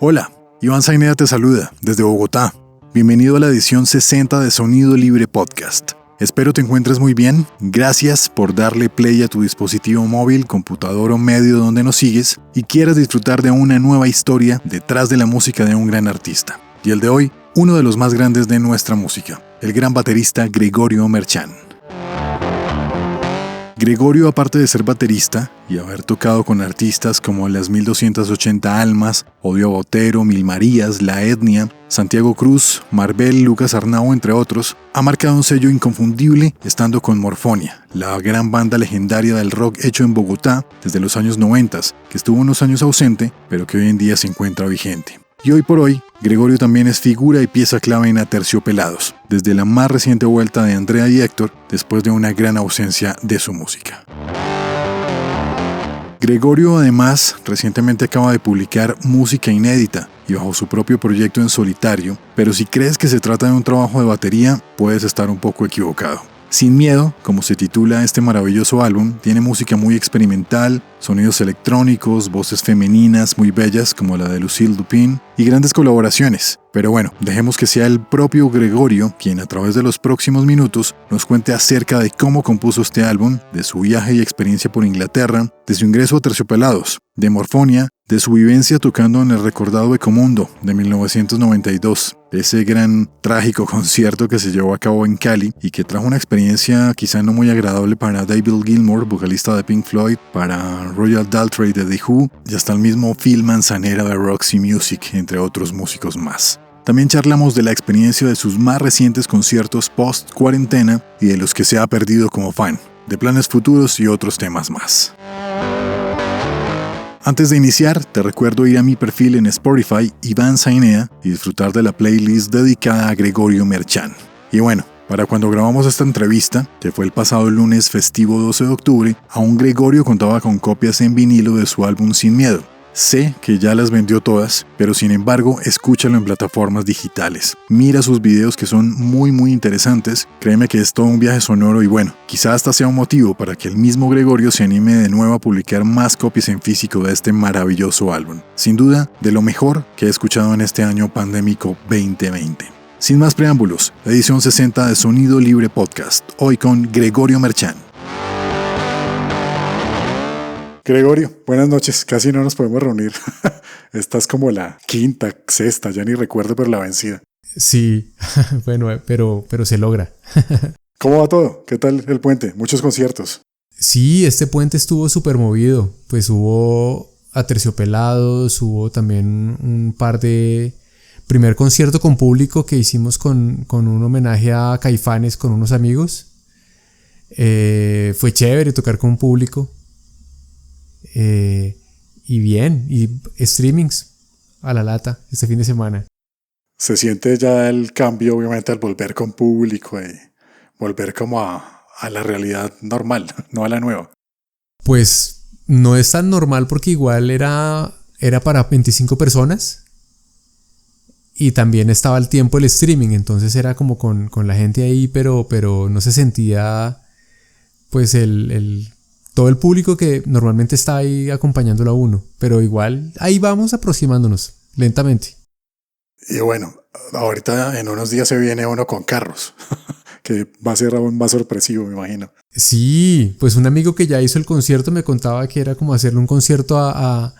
Hola, Iván Zainea te saluda desde Bogotá. Bienvenido a la edición 60 de Sonido Libre Podcast. Espero te encuentres muy bien. Gracias por darle play a tu dispositivo móvil, computador o medio donde nos sigues y quieras disfrutar de una nueva historia detrás de la música de un gran artista. Y el de hoy, uno de los más grandes de nuestra música, el gran baterista Gregorio Merchán. Gregorio, aparte de ser baterista y haber tocado con artistas como las 1280 Almas, Odio a Botero, Mil Marías, La Etnia, Santiago Cruz, Marvel, Lucas Arnau, entre otros, ha marcado un sello inconfundible estando con Morfonia, la gran banda legendaria del rock hecho en Bogotá desde los años 90, que estuvo unos años ausente, pero que hoy en día se encuentra vigente. Y hoy por hoy, Gregorio también es figura y pieza clave en Aterciopelados, desde la más reciente vuelta de Andrea y Héctor, después de una gran ausencia de su música. Gregorio, además, recientemente acaba de publicar música inédita y bajo su propio proyecto en solitario, pero si crees que se trata de un trabajo de batería, puedes estar un poco equivocado. Sin Miedo, como se titula este maravilloso álbum, tiene música muy experimental, sonidos electrónicos, voces femeninas muy bellas como la de Lucille Dupin y grandes colaboraciones. Pero bueno, dejemos que sea el propio Gregorio quien a través de los próximos minutos nos cuente acerca de cómo compuso este álbum, de su viaje y experiencia por Inglaterra, de su ingreso a Terciopelados, de Morfonia, de su vivencia tocando en el recordado Ecomundo de 1992, ese gran trágico concierto que se llevó a cabo en Cali y que trajo una experiencia quizá no muy agradable para David Gilmour, vocalista de Pink Floyd, para Royal Daltrey de The Who y hasta el mismo Phil Manzanera de Roxy Music, entre otros músicos más. También charlamos de la experiencia de sus más recientes conciertos post-cuarentena y de los que se ha perdido como fan, de planes futuros y otros temas más. Antes de iniciar, te recuerdo ir a mi perfil en Spotify, Iván Zainea, y disfrutar de la playlist dedicada a Gregorio Merchán. Y bueno, para cuando grabamos esta entrevista, que fue el pasado lunes festivo 12 de octubre, aún Gregorio contaba con copias en vinilo de su álbum Sin Miedo. Sé que ya las vendió todas, pero sin embargo, escúchalo en plataformas digitales. Mira sus videos que son muy interesantes. Créeme que es todo un viaje sonoro y bueno, quizás hasta sea un motivo para que el mismo Gregorio se anime de nuevo a publicar más copias en físico de este maravilloso álbum. Sin duda, de lo mejor que he escuchado en este año pandémico 2020. Sin más preámbulos, edición 60 de Sonido Libre Podcast, hoy con Gregorio Merchán. Gregorio, buenas noches, casi no nos podemos reunir. Esta es como la quinta, sexta, ya ni recuerdo, pero la vencida. Sí, bueno, pero se logra. ¿Cómo va todo? ¿Qué tal el puente? Muchos conciertos. Sí, este puente estuvo súper movido. Pues hubo Aterciopelados, hubo también un par de... Primer concierto con público que hicimos con un homenaje a Caifanes con unos amigos. Fue chévere tocar con público. Y bien, y streamings a la lata este fin de semana. Se siente ya el cambio, obviamente, al volver con público y volver como a la realidad normal, no a la nueva. Pues no es tan normal porque igual era para 25 personas y también estaba al tiempo el streaming, entonces era como con la gente ahí, pero no se sentía pues todo el público que normalmente está ahí acompañándolo a uno, pero igual ahí vamos aproximándonos lentamente. Y bueno, ahorita en unos días se viene uno con carros, que va a ser aún más sorpresivo, me imagino. Sí, pues un amigo que ya hizo el concierto me contaba que era como hacerle un concierto a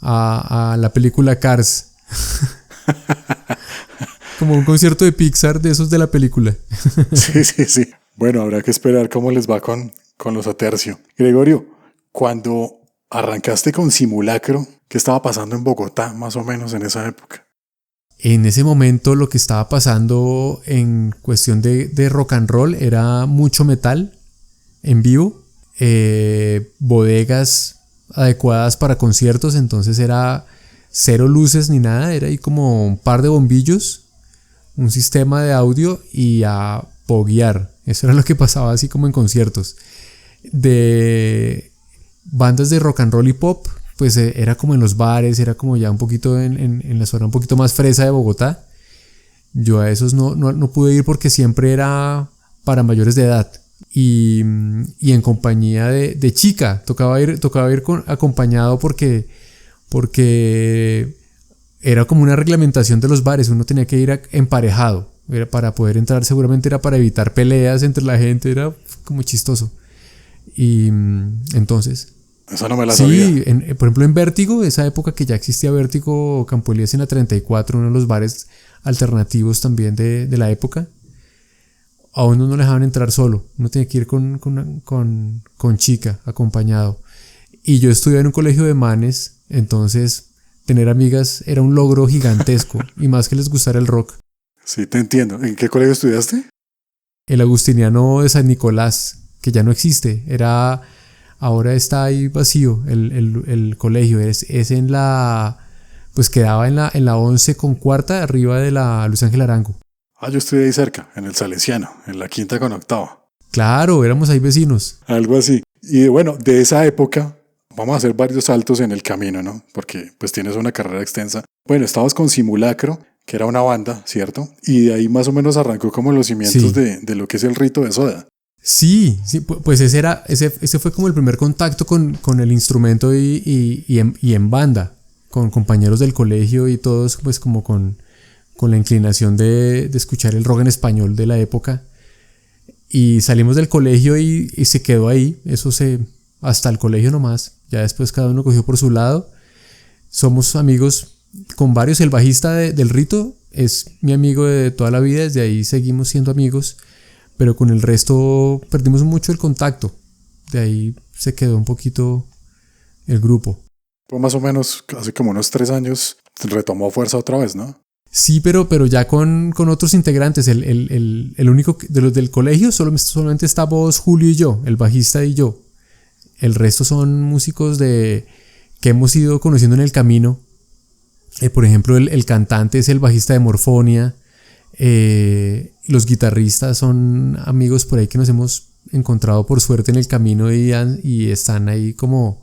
la película Cars. Como un concierto de Pixar de esos de la película. Sí. Bueno, habrá que esperar cómo les va con los Atercio. Gregorio, cuando arrancaste con Simulacro, ¿qué estaba pasando en Bogotá más o menos en esa época? En ese momento lo que estaba pasando en cuestión de rock and roll era mucho metal en vivo, bodegas adecuadas para conciertos, entonces era cero luces ni nada, era ahí como un par de bombillos, un sistema de audio y a poguear. Eso era lo que pasaba así como en conciertos. De bandas de rock and roll y pop, pues era como en los bares, era como ya un poquito en la zona un poquito más fresa de Bogotá. Yo a esos no pude ir porque siempre era para mayores de edad y en compañía de chica, tocaba ir acompañado porque era como una reglamentación de los bares, uno tenía que ir emparejado, era para poder entrar, seguramente era para evitar peleas entre la gente, era como chistoso. Y entonces... Esa no me la sabía. Sí, por ejemplo en Vértigo, esa época que ya existía Vértigo, Campo Elías en la 34, uno de los bares alternativos también de la época, a uno no le dejaban entrar solo, uno tenía que ir con chica, acompañado. Y yo estudié en un colegio de manes, entonces tener amigas era un logro gigantesco, y más que les gustara el rock. Sí, te entiendo. ¿En qué colegio estudiaste? El Agustiniano de San Nicolás, que ya no existe, ahora está ahí vacío el colegio, es en la, pues quedaba en la 11 con cuarta, arriba de la Luis Ángel Arango. Ah, yo estudié ahí cerca, en el Salesiano, en la quinta con octava. Claro, éramos ahí vecinos. Algo así. Y bueno, de esa época vamos a hacer varios saltos en el camino, ¿no? Porque pues tienes una carrera extensa. Bueno, estabas con Simulacro, que era una banda, ¿cierto? Y de ahí más o menos arrancó como los cimientos Sí. de lo que es el Rito de Soda. Sí, pues ese fue como el primer contacto con el instrumento y en banda, con compañeros del colegio y todos pues como con la inclinación de escuchar el rock en español de la época. Y salimos del colegio y se quedó ahí, hasta el colegio nomás, ya después cada uno cogió por su lado. Somos amigos con varios, el bajista del Rito es mi amigo de toda la vida, desde ahí seguimos siendo amigos. Pero con el resto perdimos mucho el contacto. De ahí se quedó un poquito el grupo. Fue más o menos hace como unos 3 años, retomó fuerza otra vez, ¿no? Sí, pero ya con otros integrantes. El único de los del colegio solamente estamos Julio y yo, el bajista y yo. El resto son músicos que hemos ido conociendo en el camino. Por ejemplo, el cantante es el bajista de Morfonia. Los guitarristas son amigos por ahí que nos hemos encontrado por suerte en el camino y están ahí como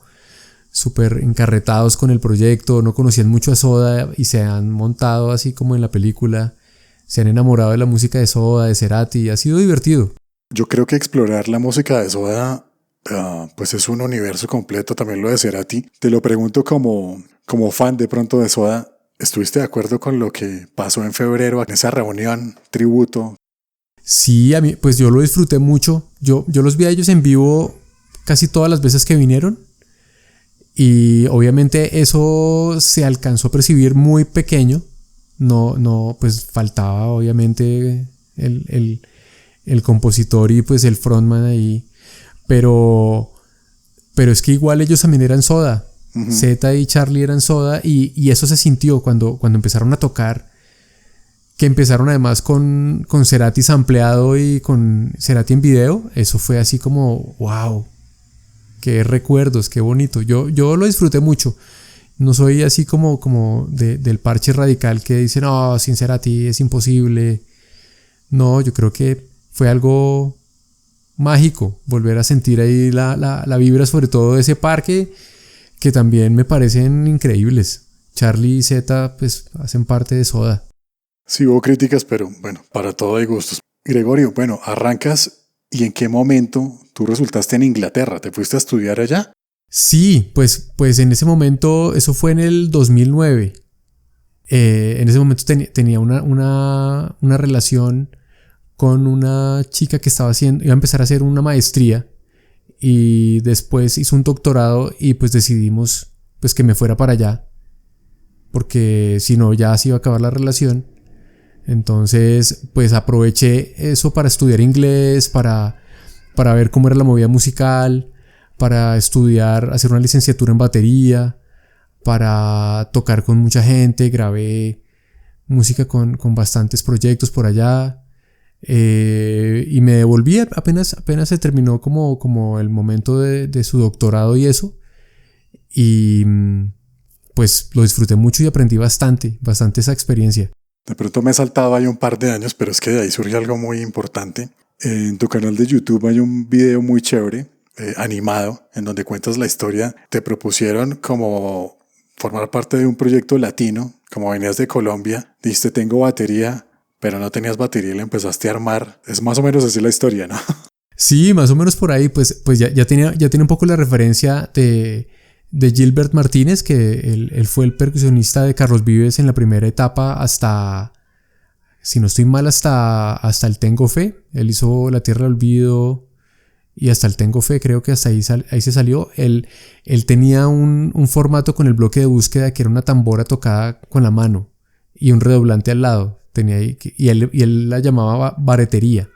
súper encarretados con el proyecto, no conocían mucho a Soda y se han montado así como en la película, se han enamorado de la música de Soda, de Cerati, y ha sido divertido. Yo creo que explorar la música de Soda pues es un universo completo, también lo de Cerati. Te lo pregunto como fan de pronto de Soda. ¿Estuviste de acuerdo con lo que pasó en febrero en esa reunión, tributo? Sí, a mí, pues yo lo disfruté mucho. Yo los vi a ellos en vivo casi todas las veces que vinieron. Y obviamente eso se alcanzó a percibir muy pequeño. No, pues faltaba obviamente el compositor y pues el frontman ahí. Pero es que igual ellos también eran Soda. Uh-huh. Zeta y Charlie eran Soda y eso se sintió cuando empezaron a tocar, que empezaron además con Cerati sampleado y con Cerati en video. Eso fue así como wow, qué recuerdos, qué bonito. Yo lo disfruté mucho. No soy así como del parche radical que dice no, sin Cerati es imposible. No, yo creo que fue algo mágico volver a sentir ahí la vibra, sobre todo de ese parque, que también me parecen increíbles. Charlie y Zeta pues hacen parte de Soda. Sí hubo críticas, pero bueno, para todo hay gustos. Gregorio, bueno, arrancas y ¿en qué momento tú resultaste en Inglaterra? ¿Te fuiste a estudiar allá? Sí, pues en ese momento, eso fue en el 2009. En ese momento tenía una relación con una chica que iba a empezar a hacer una maestría. Y después hizo un doctorado y pues decidimos pues que me fuera para allá, porque si no ya se iba a acabar la relación. Entonces pues aproveché eso para estudiar inglés, para ver cómo era la movida musical, para estudiar, hacer una licenciatura en batería, para tocar con mucha gente. Grabé música con bastantes proyectos por allá. Y me devolví apenas se terminó como el momento de su doctorado y eso, y pues lo disfruté mucho y aprendí bastante esa experiencia. De pronto me he saltado ahí un par de años, pero es que de ahí surge algo muy importante. En tu canal de YouTube hay un video muy chévere, animado, en donde cuentas la historia. Te propusieron como formar parte de un proyecto latino, como venías de Colombia, dijiste tengo batería, pero no tenías batería y la empezaste a armar. Es más o menos así la historia, ¿no? Sí, más o menos por ahí, pues ya tiene un poco la referencia de de Gilbert Martínez, que él fue el percusionista de Carlos Vives en la primera etapa hasta, si no estoy mal, hasta el Tengo Fe. Él hizo La Tierra del Olvido y hasta el Tengo Fe, creo que hasta ahí se salió. Él tenía un formato con el bloque de búsqueda que era una tambora tocada con la mano y un redoblante al lado. Tenía ahí, y él la llamaba baretería.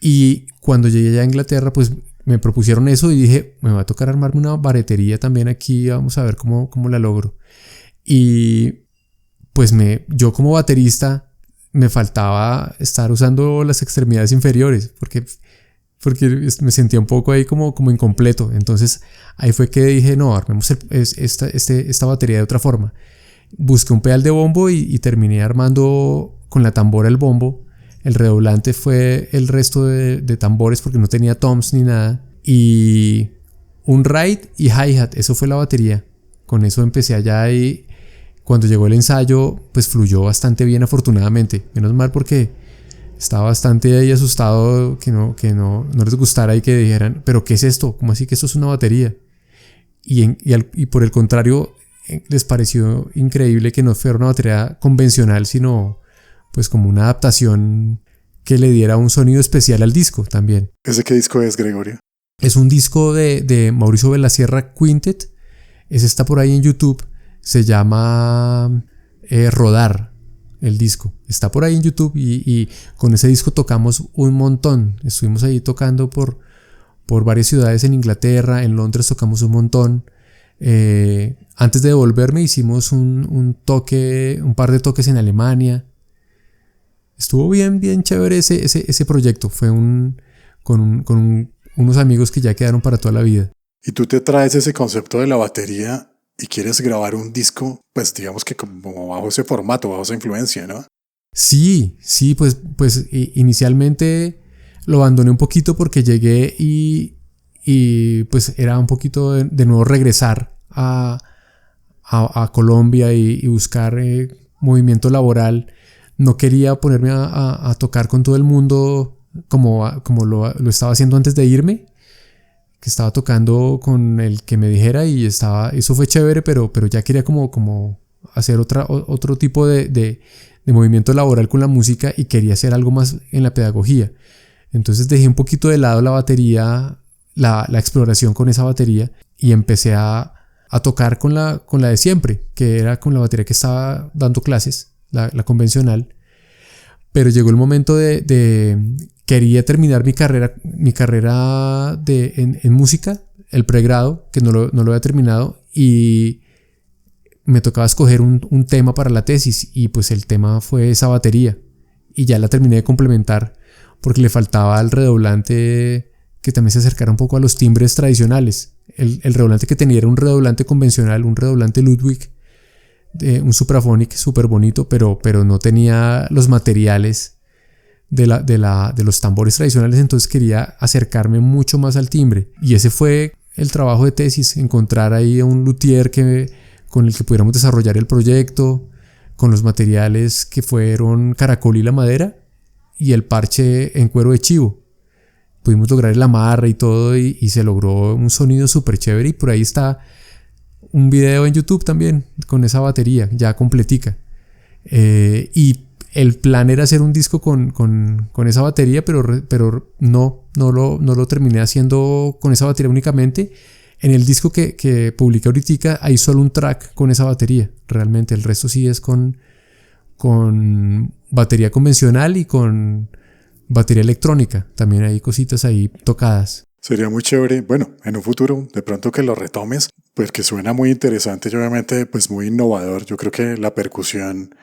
Y cuando llegué allá a Inglaterra, pues me propusieron eso y dije, me va a tocar armarme una baretería también aquí, vamos a ver cómo la logro. Y pues yo como baterista me faltaba estar usando las extremidades inferiores porque me sentía un poco ahí como incompleto. Entonces ahí fue que dije, no, armemos esta batería de otra forma. Busqué un pedal de bombo y terminé armando con la tambora el bombo. El redoblante fue el resto de tambores porque no tenía toms ni nada. Y un ride y hi-hat, eso fue la batería. Con eso empecé allá y cuando llegó el ensayo, pues fluyó bastante bien, afortunadamente. Menos mal porque estaba bastante ahí asustado que no les gustara y que dijeran, ¿pero qué es esto? ¿Cómo así que esto es una batería? Y por el contrario, les pareció increíble que no fuera una batería convencional, sino pues como una adaptación que le diera un sonido especial al disco también. ¿Ese qué disco es, Gregorio? Es un disco de Mauricio Velasierra Quintet. Ese está por ahí en YouTube. Se llama Rodar, el disco. Está por ahí en YouTube y con ese disco tocamos un montón. Estuvimos ahí tocando por varias ciudades en Inglaterra. En Londres tocamos un montón. Antes de devolverme hicimos un par de toques en Alemania. Estuvo bien chévere ese proyecto. Fue con unos amigos que ya quedaron para toda la vida. Y tú te traes ese concepto de la batería y quieres grabar un disco, pues digamos que como bajo ese formato, bajo esa influencia, ¿no? Sí, pues inicialmente lo abandoné un poquito porque llegué y pues era un poquito de nuevo regresar a Colombia y buscar movimiento laboral. No quería ponerme a tocar con todo el mundo como lo estaba haciendo antes de irme, que estaba tocando con el que me dijera y eso fue chévere, pero ya quería como hacer otro tipo de movimiento laboral con la música y quería hacer algo más en la pedagogía. Entonces dejé un poquito de lado la batería, la exploración con esa batería y empecé a tocar con la de siempre, que era con la batería que estaba dando clases, la convencional. Pero llegó el momento quería terminar mi carrera en música, el pregrado, que no lo había terminado, y me tocaba escoger un tema para la tesis, y pues el tema fue esa batería, y ya la terminé de complementar, porque le faltaba el redoblante que también se acercara un poco a los timbres tradicionales. El redoblante que tenía era un redoblante convencional, un redoblante Ludwig, un Supraphonic súper bonito, pero no tenía los materiales de los tambores tradicionales, entonces quería acercarme mucho más al timbre. Y ese fue el trabajo de tesis, encontrar ahí a un luthier con el que pudiéramos desarrollar el proyecto, con los materiales que fueron caracol y la madera, y el parche en cuero de chivo. Pudimos lograr el amarre y todo, y se logró un sonido súper chévere, y por ahí está un video en YouTube también con esa batería ya completica. Y el plan era hacer un disco con esa batería, pero no lo terminé haciendo con esa batería únicamente. En el disco que publiqué ahorita hay solo un track con esa batería. Realmente el resto sí es con batería convencional y con batería electrónica. También hay cositas ahí tocadas. Sería muy chévere, bueno, en un futuro de pronto que lo retomes, pues que suena muy interesante y obviamente pues muy innovador. Yo creo que la percusión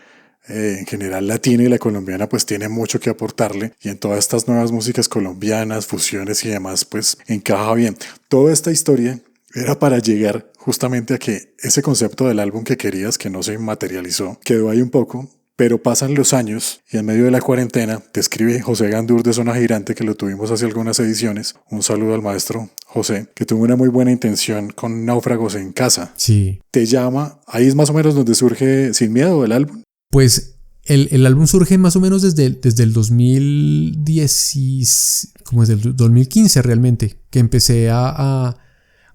en general latina y la colombiana pues tiene mucho que aportarle, y en todas estas nuevas músicas colombianas, fusiones y demás pues encaja bien. Toda esta historia era para llegar justamente a que ese concepto del álbum que querías, que no se materializó, quedó ahí un poco. Pero pasan los años y en medio de la cuarentena te escribe José Gandur de Zona Girante, que lo tuvimos hace algunas ediciones. Un saludo al maestro José, que tuvo una muy buena intención con Náufragos en Casa. Sí. Te llama, ahí es más o menos donde surge Sin Miedo el álbum. Pues el álbum surge más o menos desde el 2010, como desde el 2015 realmente, que empecé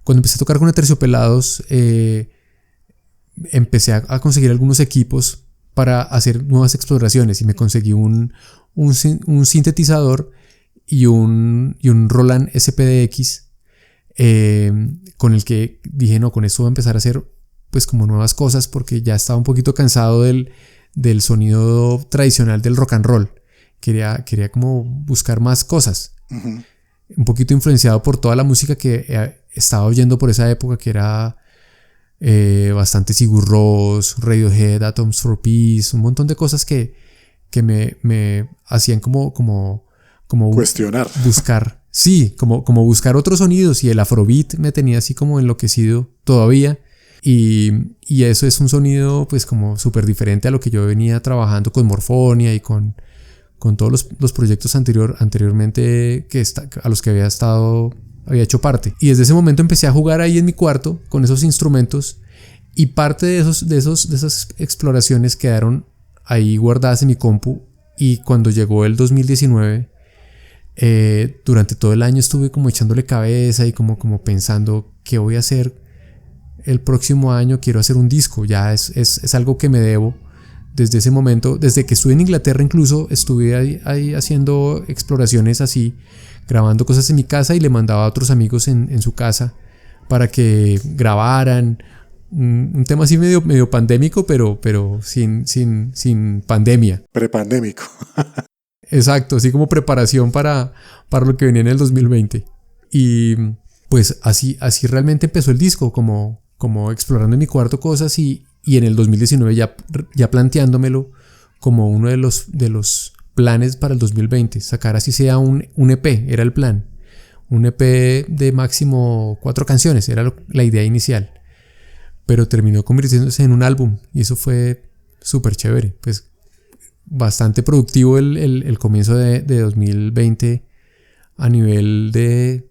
Cuando empecé a tocar con Aterciopelados, empecé a conseguir algunos equipos para hacer nuevas exploraciones y me conseguí un sintetizador y un Roland SPDX, con el que dije, no, con esto voy a empezar a hacer pues como nuevas cosas, porque ya estaba un poquito cansado del sonido tradicional del rock and roll. Quería como buscar más cosas. Uh-huh. Un poquito influenciado por toda la música que estaba oyendo por esa época, que era bastante Sigur Rós, Radiohead, Atoms for Peace, un montón de cosas que me hacían como cuestionar, buscar, sí, como buscar otros sonidos, y el Afrobeat me tenía así como enloquecido todavía, y eso es un sonido pues como súper diferente a lo que yo venía trabajando con Morfonia y con todos los proyectos anteriormente a los que había hecho parte. Y desde ese momento empecé a jugar ahí en mi cuarto con esos instrumentos, y parte de esas exploraciones quedaron ahí guardadas en mi compu. Y cuando llegó el 2019, durante todo el año estuve como echándole cabeza y como pensando qué voy a hacer el próximo año. Quiero hacer un disco, ya es algo que me debo. Desde ese momento, desde que estuve en Inglaterra incluso, estuve ahí haciendo exploraciones así, grabando cosas en mi casa, y le mandaba a otros amigos en su casa para que grabaran. Un tema así medio pandémico, pero sin pandemia. Prepandémico. Exacto, así como preparación para lo que venía en el 2020. Y pues así realmente empezó el disco, como explorando en mi cuarto cosas, y en el 2019 ya planteándomelo como uno de los planes para el 2020, sacar así sea un EP, era el plan. Un EP de máximo 4 canciones, era la idea inicial. Pero terminó convirtiéndose en un álbum, y eso fue súper chévere. Pues bastante productivo el comienzo de 2020 a nivel de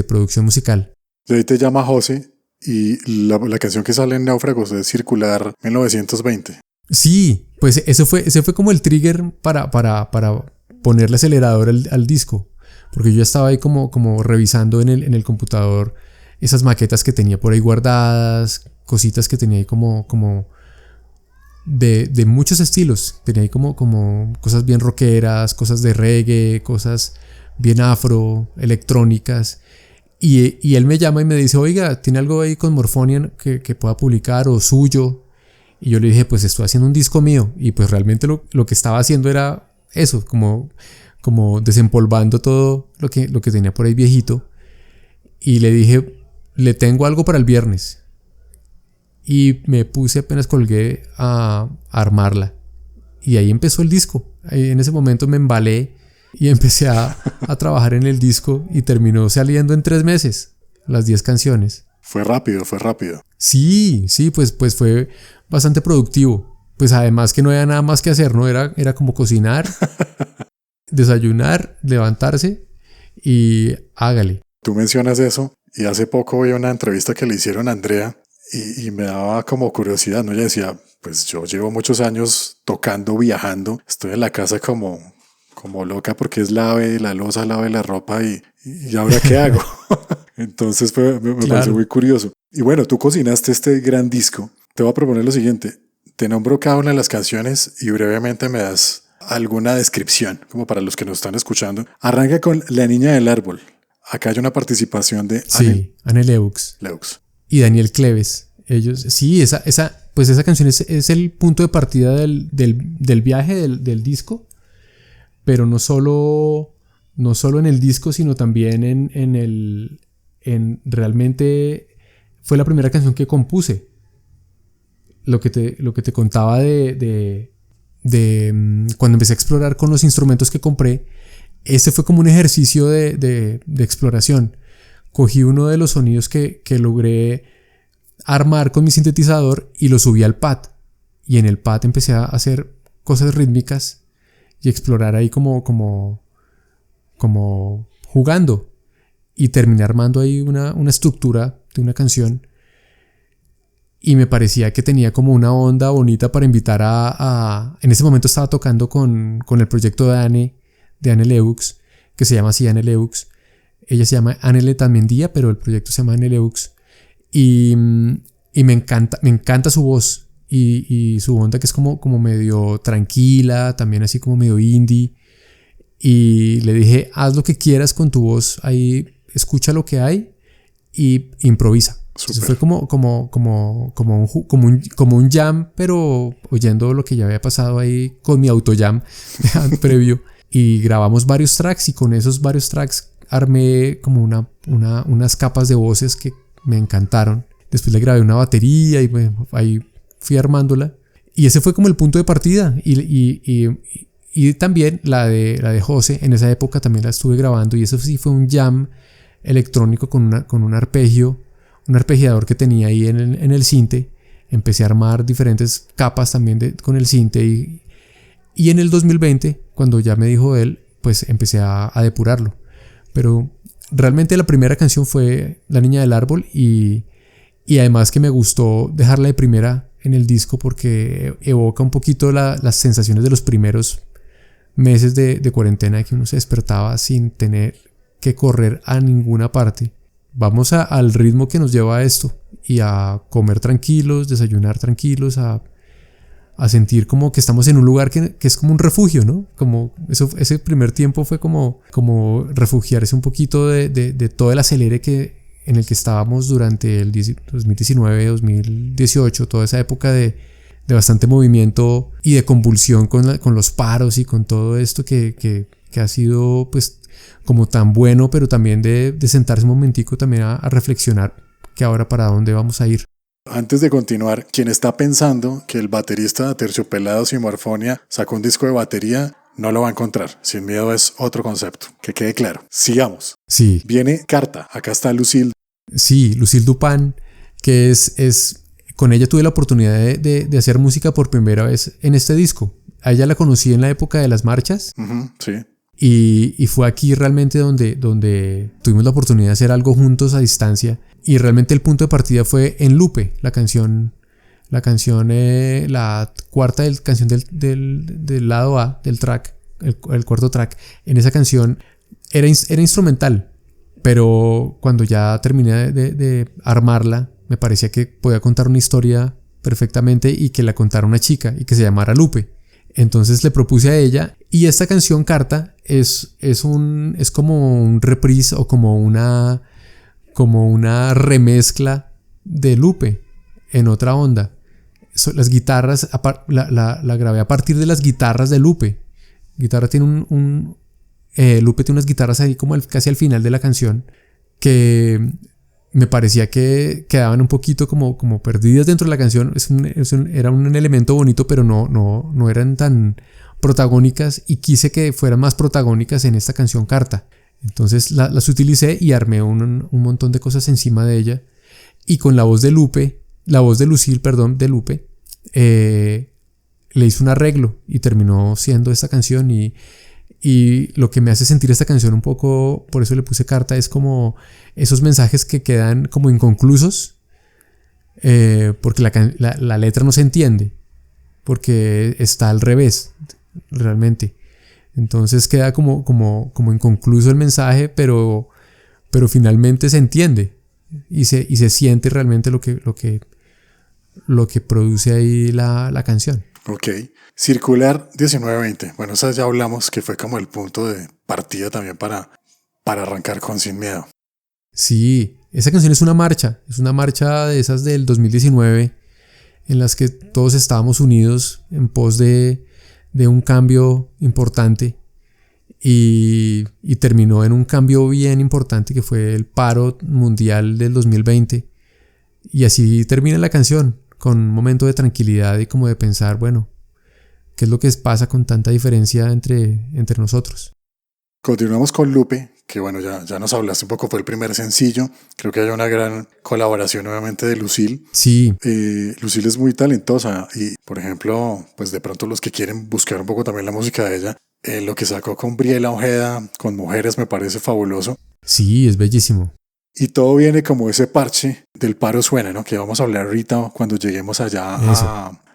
producción musical. Y ahí te llama José, y la canción que sale en Náufragos es Circular 1920. Sí, pues ese fue como el trigger para ponerle acelerador al disco, porque yo estaba ahí como revisando en el computador esas maquetas que tenía por ahí guardadas, cositas que tenía ahí como de muchos estilos. Tenía ahí como cosas bien rockeras, cosas de reggae, cosas bien afro, electrónicas. Y él me llama y me dice, oiga, ¿tiene algo ahí con Morfonia que pueda publicar o suyo? Y yo le dije, pues estoy haciendo un disco mío. Y pues realmente lo que estaba haciendo era eso, como desempolvando todo lo que tenía por ahí viejito. Y le dije, le tengo algo para el viernes. Y me puse, apenas colgué, a armarla. Y ahí empezó el disco. Ahí en ese momento me embalé y empecé a trabajar en el disco, y terminó saliendo en 3 meses las 10 canciones. Fue rápido. Sí, pues fue bastante productivo. Pues además que no había nada más que hacer, ¿no? Era como cocinar, desayunar, levantarse y hágale. Tú mencionas eso, y hace poco vi una entrevista que le hicieron a Andrea, y me daba como curiosidad, ¿no? Ella decía, pues yo llevo muchos años tocando, viajando, estoy en la casa como loca porque es lave la loza, lave la ropa, y ¿ahora qué hago? Entonces me pareció muy curioso. Y bueno, tú cocinaste este gran disco. Te voy a proponer lo siguiente: te nombro cada una de las canciones y brevemente me das alguna descripción, como para los que nos están escuchando. Arranca con La Niña del Árbol. Acá hay una participación de Anne Leux y Daniel Cleves. Ellos, sí, esa canción es el punto de partida del viaje del disco, pero no solo en el disco, sino también en realmente fue la primera canción que compuse. Lo que te contaba de cuando empecé a explorar con los instrumentos que compré, ese fue como un ejercicio de exploración. Cogí uno de los sonidos que logré armar con mi sintetizador y lo subí al pad, y en el pad empecé a hacer cosas rítmicas y explorar ahí como jugando, y terminé armando ahí una estructura de una canción, y me parecía que tenía como una onda bonita para invitar en ese momento estaba tocando con el proyecto de Anne Leux, que se llama así, Anne Leux. Ella se llama Anne Letamendia, pero el proyecto se llama Anne Leux. y me encanta su voz y su onda que es como medio tranquila, también así como medio indie. Y le dije, haz lo que quieras con tu voz, ahí escucha lo que hay y improvisa. Entonces fue como un jam, pero oyendo lo que ya había pasado ahí con mi auto jam previo. Y grabamos varios tracks y con esos varios tracks armé como unas capas de voces que me encantaron. Después le grabé una batería y bueno, ahí fui armándola. Y ese fue como el punto de partida. Y también la de José, en esa época también la estuve grabando y eso sí fue un jam electrónico con un arpegio, un arpegiador que tenía ahí en el sinte. Empecé a armar diferentes capas también con el sinte y en el 2020, cuando ya me dijo él, pues empecé a depurarlo. Pero realmente la primera canción fue La Niña del Árbol y además que me gustó dejarla de primera en el disco porque evoca un poquito las sensaciones de los primeros meses de cuarentena, que uno se despertaba sin tener que correr a ninguna parte. Vamos al ritmo que nos lleva a esto y a comer tranquilos, desayunar tranquilos, a sentir como que estamos en un lugar que es como un refugio, ¿no? Como ese primer tiempo fue como refugiarse un poquito de todo el acelere en el que estábamos durante el 2019, 2018, toda esa época de bastante movimiento y de convulsión con los paros y con todo esto que ha sido pues como tan bueno, pero también de sentarse un momentico también a reflexionar que ahora para dónde vamos a ir. Antes de continuar, quien está pensando que el baterista de Aterciopelados y Morfonia sacó un disco de batería, no lo va a encontrar. Sin Miedo es otro concepto. Que quede claro. Sigamos. Sí. Viene Carta. Acá está Lucille. Sí, Lucille Dupin, que es con ella tuve la oportunidad de hacer música por primera vez en este disco. A ella la conocí en la época de las marchas. Sí. Y fue aquí realmente donde tuvimos la oportunidad de hacer algo juntos a distancia. Y realmente el punto de partida fue En Lupe, la canción, la cuarta canción del lado A del track, el cuarto track. En esa canción era instrumental, pero cuando ya terminé de armarla, me parecía que podía contar una historia perfectamente y que la contara una chica y que se llamara Lupe. Entonces le propuse a ella y esta canción Carta es como un reprise o como una remezcla de Lupe en otra onda. Las guitarras la grabé a partir de las guitarras de Lupe. Lupe tiene unas guitarras ahí como casi al final de la canción que me parecía que quedaban un poquito como perdidas dentro de la canción. Era un elemento bonito, pero no eran tan protagónicas y quise que fueran más protagónicas en esta canción Carta. Entonces las utilicé y armé un montón de cosas encima de ella y con la voz de Lucille, de Lupe, le hice un arreglo y terminó siendo esta canción y lo que me hace sentir esta canción un poco, por eso le puse Carta, es como esos mensajes que quedan como inconclusos porque la letra no se entiende, porque está al revés realmente. Entonces queda como inconcluso el mensaje, pero finalmente se entiende y se siente realmente lo que produce ahí la canción. Ok. Circular 1920. Bueno, esa ya hablamos que fue como el punto de partida también para arrancar con Sin Miedo. Sí, esa canción es una marcha de esas del 2019 en las que todos estábamos unidos en pos de un cambio importante y terminó en un cambio bien importante que fue el paro mundial del 2020 y así termina la canción con un momento de tranquilidad y como de pensar, bueno, ¿qué es lo que pasa con tanta diferencia entre nosotros? Continuamos con Lupe, que bueno, ya nos hablaste un poco, fue el primer sencillo. Creo que hay una gran colaboración nuevamente de Lucille. Sí. Lucille es muy talentosa y, por ejemplo, pues de pronto los que quieren buscar un poco también la música de ella, lo que sacó con Briela Ojeda, con Mujeres, me parece fabuloso. Sí, es bellísimo. Y todo viene como ese parche del paro suena, ¿no? Que vamos a hablar ahorita cuando lleguemos allá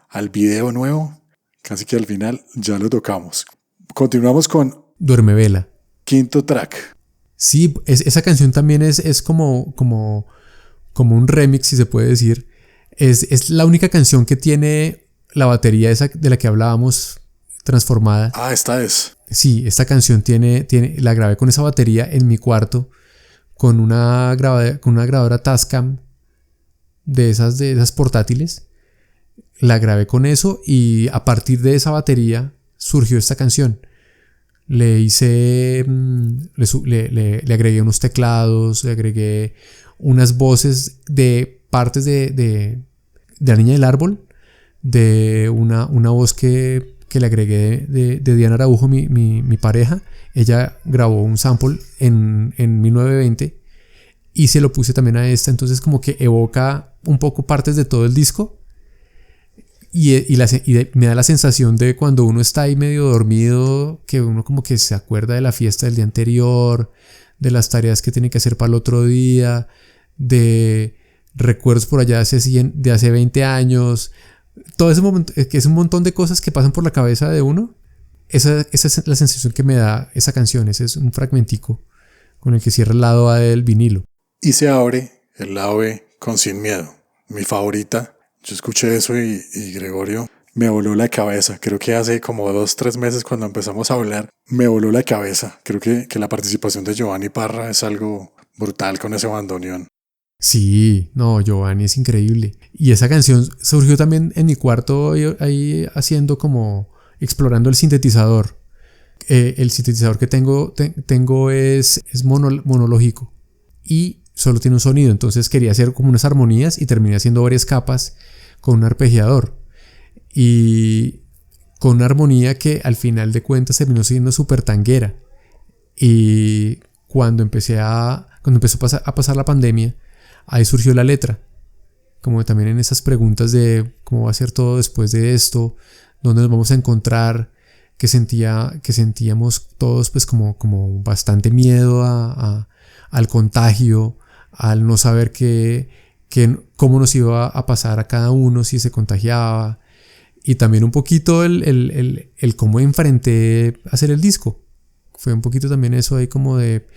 al video nuevo. Casi que al final ya lo tocamos. Continuamos con Duerme Vela. Quinto track. Sí, esa canción también es como como un remix, si se puede decir. Es la única canción que tiene la batería esa de la que hablábamos, transformada. Ah, esta es. Sí, esta canción la grabé con esa batería en mi cuarto, con una grabadora Tascam de esas portátiles. La grabé con eso y a partir de esa batería surgió esta canción. Le hice, le agregué unos teclados, le agregué unas voces de partes de La Niña del Árbol, de una voz que le agregué de Diana Araujo, mi pareja. Ella grabó un sample en 1920 y se lo puse también a esta, entonces como que evoca un poco partes de todo el disco. Y me da la sensación de cuando uno está ahí medio dormido, que uno como que se acuerda de la fiesta del día anterior, de las tareas que tiene que hacer para el otro día, de recuerdos por allá de hace 20 años. Todo ese momento, que es un montón de cosas que pasan por la cabeza de uno. Esa es la sensación que me da esa canción. Ese es un fragmentico con el que cierra el lado A del vinilo. Y se abre el lado B con Sin Miedo, mi favorita. Yo escuché eso y Gregorio me voló la cabeza. Creo que hace como 2-3 meses cuando empezamos a hablar, me voló la cabeza. Creo que la participación de Giovanni Parra es algo brutal con ese bandoneón. Sí, no, Giovanni es increíble. Y esa canción surgió también en mi cuarto ahí haciendo como explorando el sintetizador. El sintetizador que tengo es monológico y solo tiene un sonido. Entonces quería hacer como unas armonías y terminé haciendo varias capas con un arpegiador. Y con una armonía que al final de cuentas terminó siendo súper tanguera. Y cuando empezó a pasar la pandemia, ahí surgió la letra, como también en esas preguntas de cómo va a ser todo después de esto, dónde nos vamos a encontrar, que sentíamos todos pues como bastante miedo al contagio, al no saber cómo nos iba a pasar a cada uno si se contagiaba, y también un poquito el cómo enfrenté hacer el disco. Fue un poquito también eso ahí como de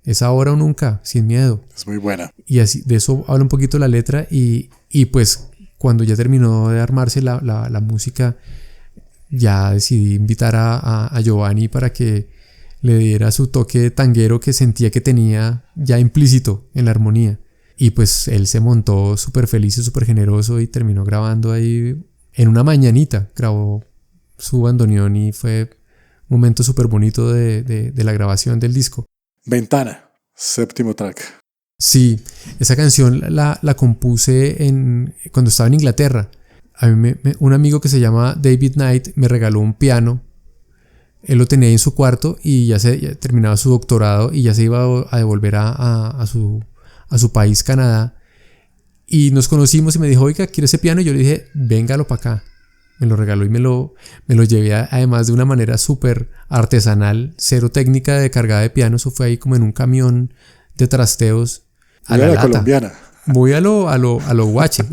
es ahora o nunca, sin miedo. Es muy buena. Y así, de eso habla un poquito la letra y pues cuando ya terminó de armarse la música, ya decidí invitar a Giovanni para que le diera su toque tanguero que sentía que tenía ya implícito en la armonía. Y pues él se montó súper feliz y súper generoso y terminó grabando ahí en una mañanita. Grabó su bandoneón y fue un momento súper bonito de la grabación del disco. Ventana, séptimo track. Sí, esa canción la compuse cuando estaba en Inglaterra. A mí un amigo que se llama David Knight me regaló un piano. Él lo tenía ahí en su cuarto y ya terminaba su doctorado y ya se iba a devolver a su país, Canadá. Y nos conocimos y me dijo, oiga, ¿quiere ese piano? Y yo le dije, véngalo para acá. Me lo regaló y me lo llevé además de una manera súper artesanal, cero técnica de cargada de piano. Eso fue ahí como en un camión de trasteos a la lata. Colombiana. Muy a lo guache.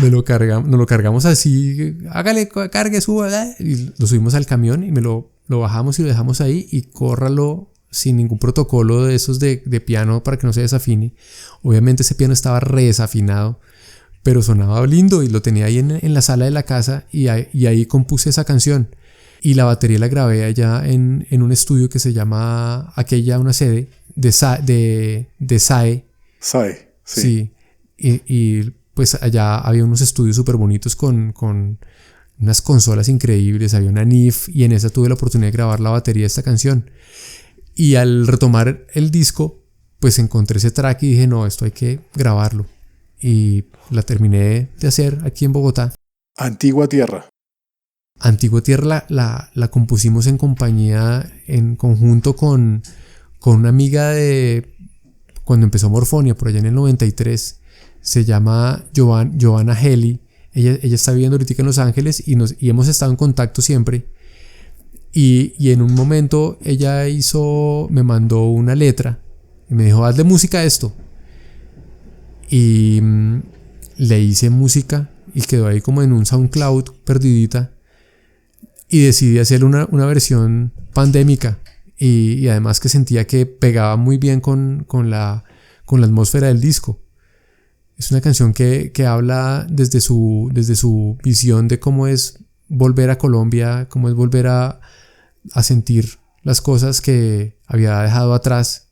Nos lo cargamos así, hágale, cargue, suba, y lo subimos al camión y lo bajamos y lo dejamos ahí y córralo sin ningún protocolo de esos de piano para que no se desafine. Obviamente ese piano estaba re desafinado, pero sonaba lindo y lo tenía ahí en la sala de la casa y ahí compuse esa canción. Y la batería la grabé allá en un estudio que se llama, una sede de SAE. SAE, sí. Sí, y pues allá había unos estudios súper bonitos con unas consolas increíbles, había una NIF y en esa tuve la oportunidad de grabar la batería de esta canción. Y al retomar el disco, pues encontré ese track y dije, no, esto hay que grabarlo. Y la terminé de hacer aquí en Bogotá. Antigua Tierra. Antigua Tierra la compusimos en compañía, en conjunto con una amiga de cuando empezó Morfonia, por allá en el 93. Se llama Giovanna Heli. Ella está viviendo ahorita en Los Ángeles y hemos estado en contacto siempre. Y en un momento ella me mandó una letra y me dijo, hazle música a esto. Y le hice música y quedó ahí como en un SoundCloud perdidita. Y decidí hacer una versión pandémica y además que sentía que pegaba muy bien con con la atmósfera del disco. Es una canción que habla desde su visión de cómo es volver a Colombia, cómo es volver a sentir las cosas que había dejado atrás,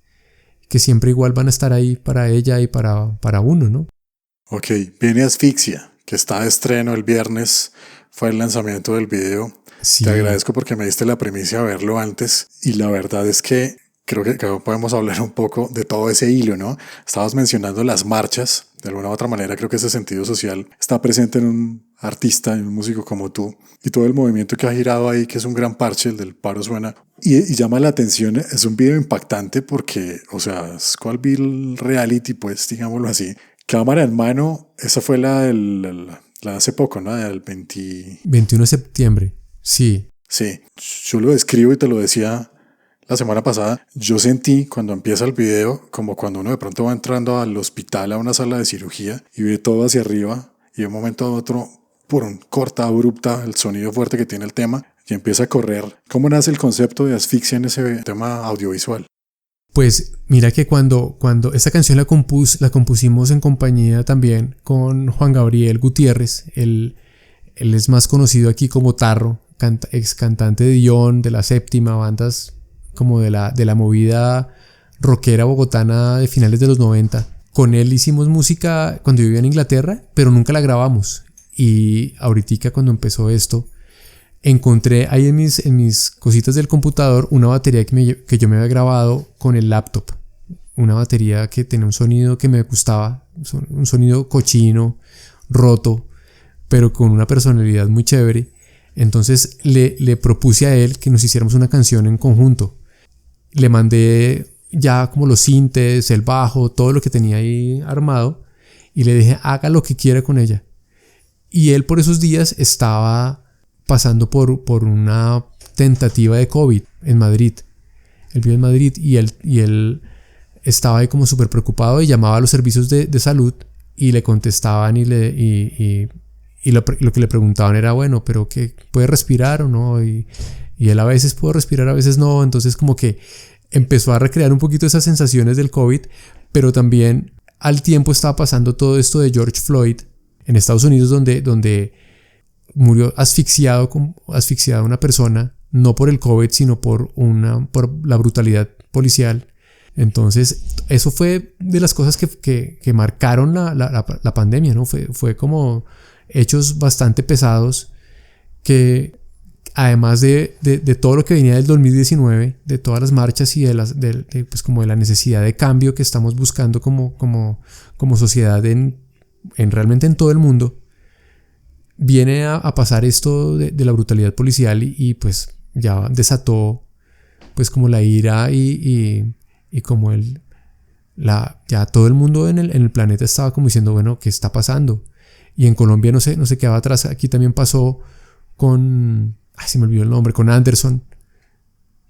que siempre igual van a estar ahí para ella y para uno, ¿no? Ok, viene Asfixia, que está de estreno el viernes, fue el lanzamiento del video. Sí. Te agradezco porque me diste la primicia de verlo antes y la verdad es que creo que podemos hablar un poco de todo ese hilo, ¿no? Estabas mencionando las marchas, de alguna u otra manera creo que ese sentido social está presente en un artista, en un músico como tú, y todo el movimiento que ha girado ahí, que es un gran parche, el del Paro Suena, y llama la atención, es un video impactante porque, o sea, es cual Bill reality, pues, digámoslo así, cámara en mano, esa fue la hace poco, ¿no? Del 21 de septiembre, sí. Sí, yo lo describo y te lo decía la semana pasada, yo sentí cuando empieza el video como cuando uno de pronto va entrando al hospital a una sala de cirugía y ve todo hacia arriba y de un momento a otro, por un corta abrupta, el sonido fuerte que tiene el tema y empieza a correr. ¿Cómo nace el concepto de Asfixia en ese tema audiovisual? Pues mira que cuando esta canción la compusimos en compañía también con Juan Gabriel Gutiérrez, él es más conocido aquí como Tarro, ex cantante de Dion, de La Séptima, bandas como de la movida rockera bogotana de finales de los 90. Con él hicimos música cuando yo vivía en Inglaterra, pero nunca la grabamos. Y ahorita cuando empezó esto, encontré ahí en mis cositas del computador una batería que yo me había grabado con el laptop. Una batería que tenía un sonido que me gustaba, un sonido cochino, roto, pero con una personalidad muy chévere. Entonces le propuse a él que nos hiciéramos una canción en conjunto. Le mandé ya como los sintes, el bajo, todo lo que tenía ahí armado y le dije haga lo que quiera con ella. Y él por esos días estaba pasando por una tentativa de COVID en Madrid. Él vive en Madrid y él estaba ahí como súper preocupado y llamaba a los servicios de salud y le contestaban y lo que le preguntaban era, bueno, pero ¿qué puede respirar o no? Y él a veces puede respirar, a veces no. Entonces como que empezó a recrear un poquito esas sensaciones del COVID, pero también al tiempo estaba pasando todo esto de George Floyd en Estados Unidos, donde murió asfixiada una persona, no por el COVID, sino por la brutalidad policial. Entonces, eso fue de las cosas que marcaron la pandemia, ¿no? Fue como hechos bastante pesados que, además de todo lo que venía del 2019, de todas las marchas y pues como de la necesidad de cambio que estamos buscando como sociedad realmente en todo el mundo, viene a pasar esto de la brutalidad policial y pues ya desató pues como la ira y como ya todo el mundo en el planeta estaba como diciendo, bueno, ¿qué está pasando? Y en Colombia no se quedaba atrás. Aquí también pasó con, se me olvidó el nombre, con Anderson.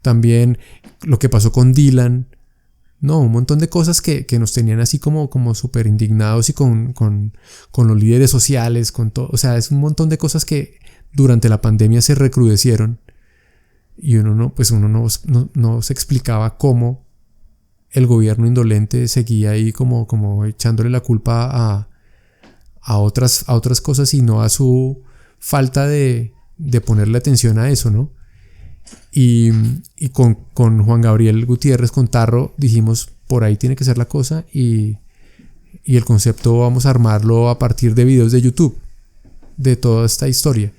También lo que pasó con Dylan. No, un montón de cosas que nos tenían así como súper indignados y con los líderes sociales, con todo. O sea, es un montón de cosas que durante la pandemia se recrudecieron y uno no se explicaba cómo el gobierno indolente seguía ahí como echándole la culpa a otras cosas y no a su falta de ponerle atención a eso, ¿no? Y con Juan Gabriel Gutiérrez, con Tarro, dijimos, por ahí tiene que ser la cosa y el concepto vamos a armarlo a partir de videos de YouTube, de toda esta historia.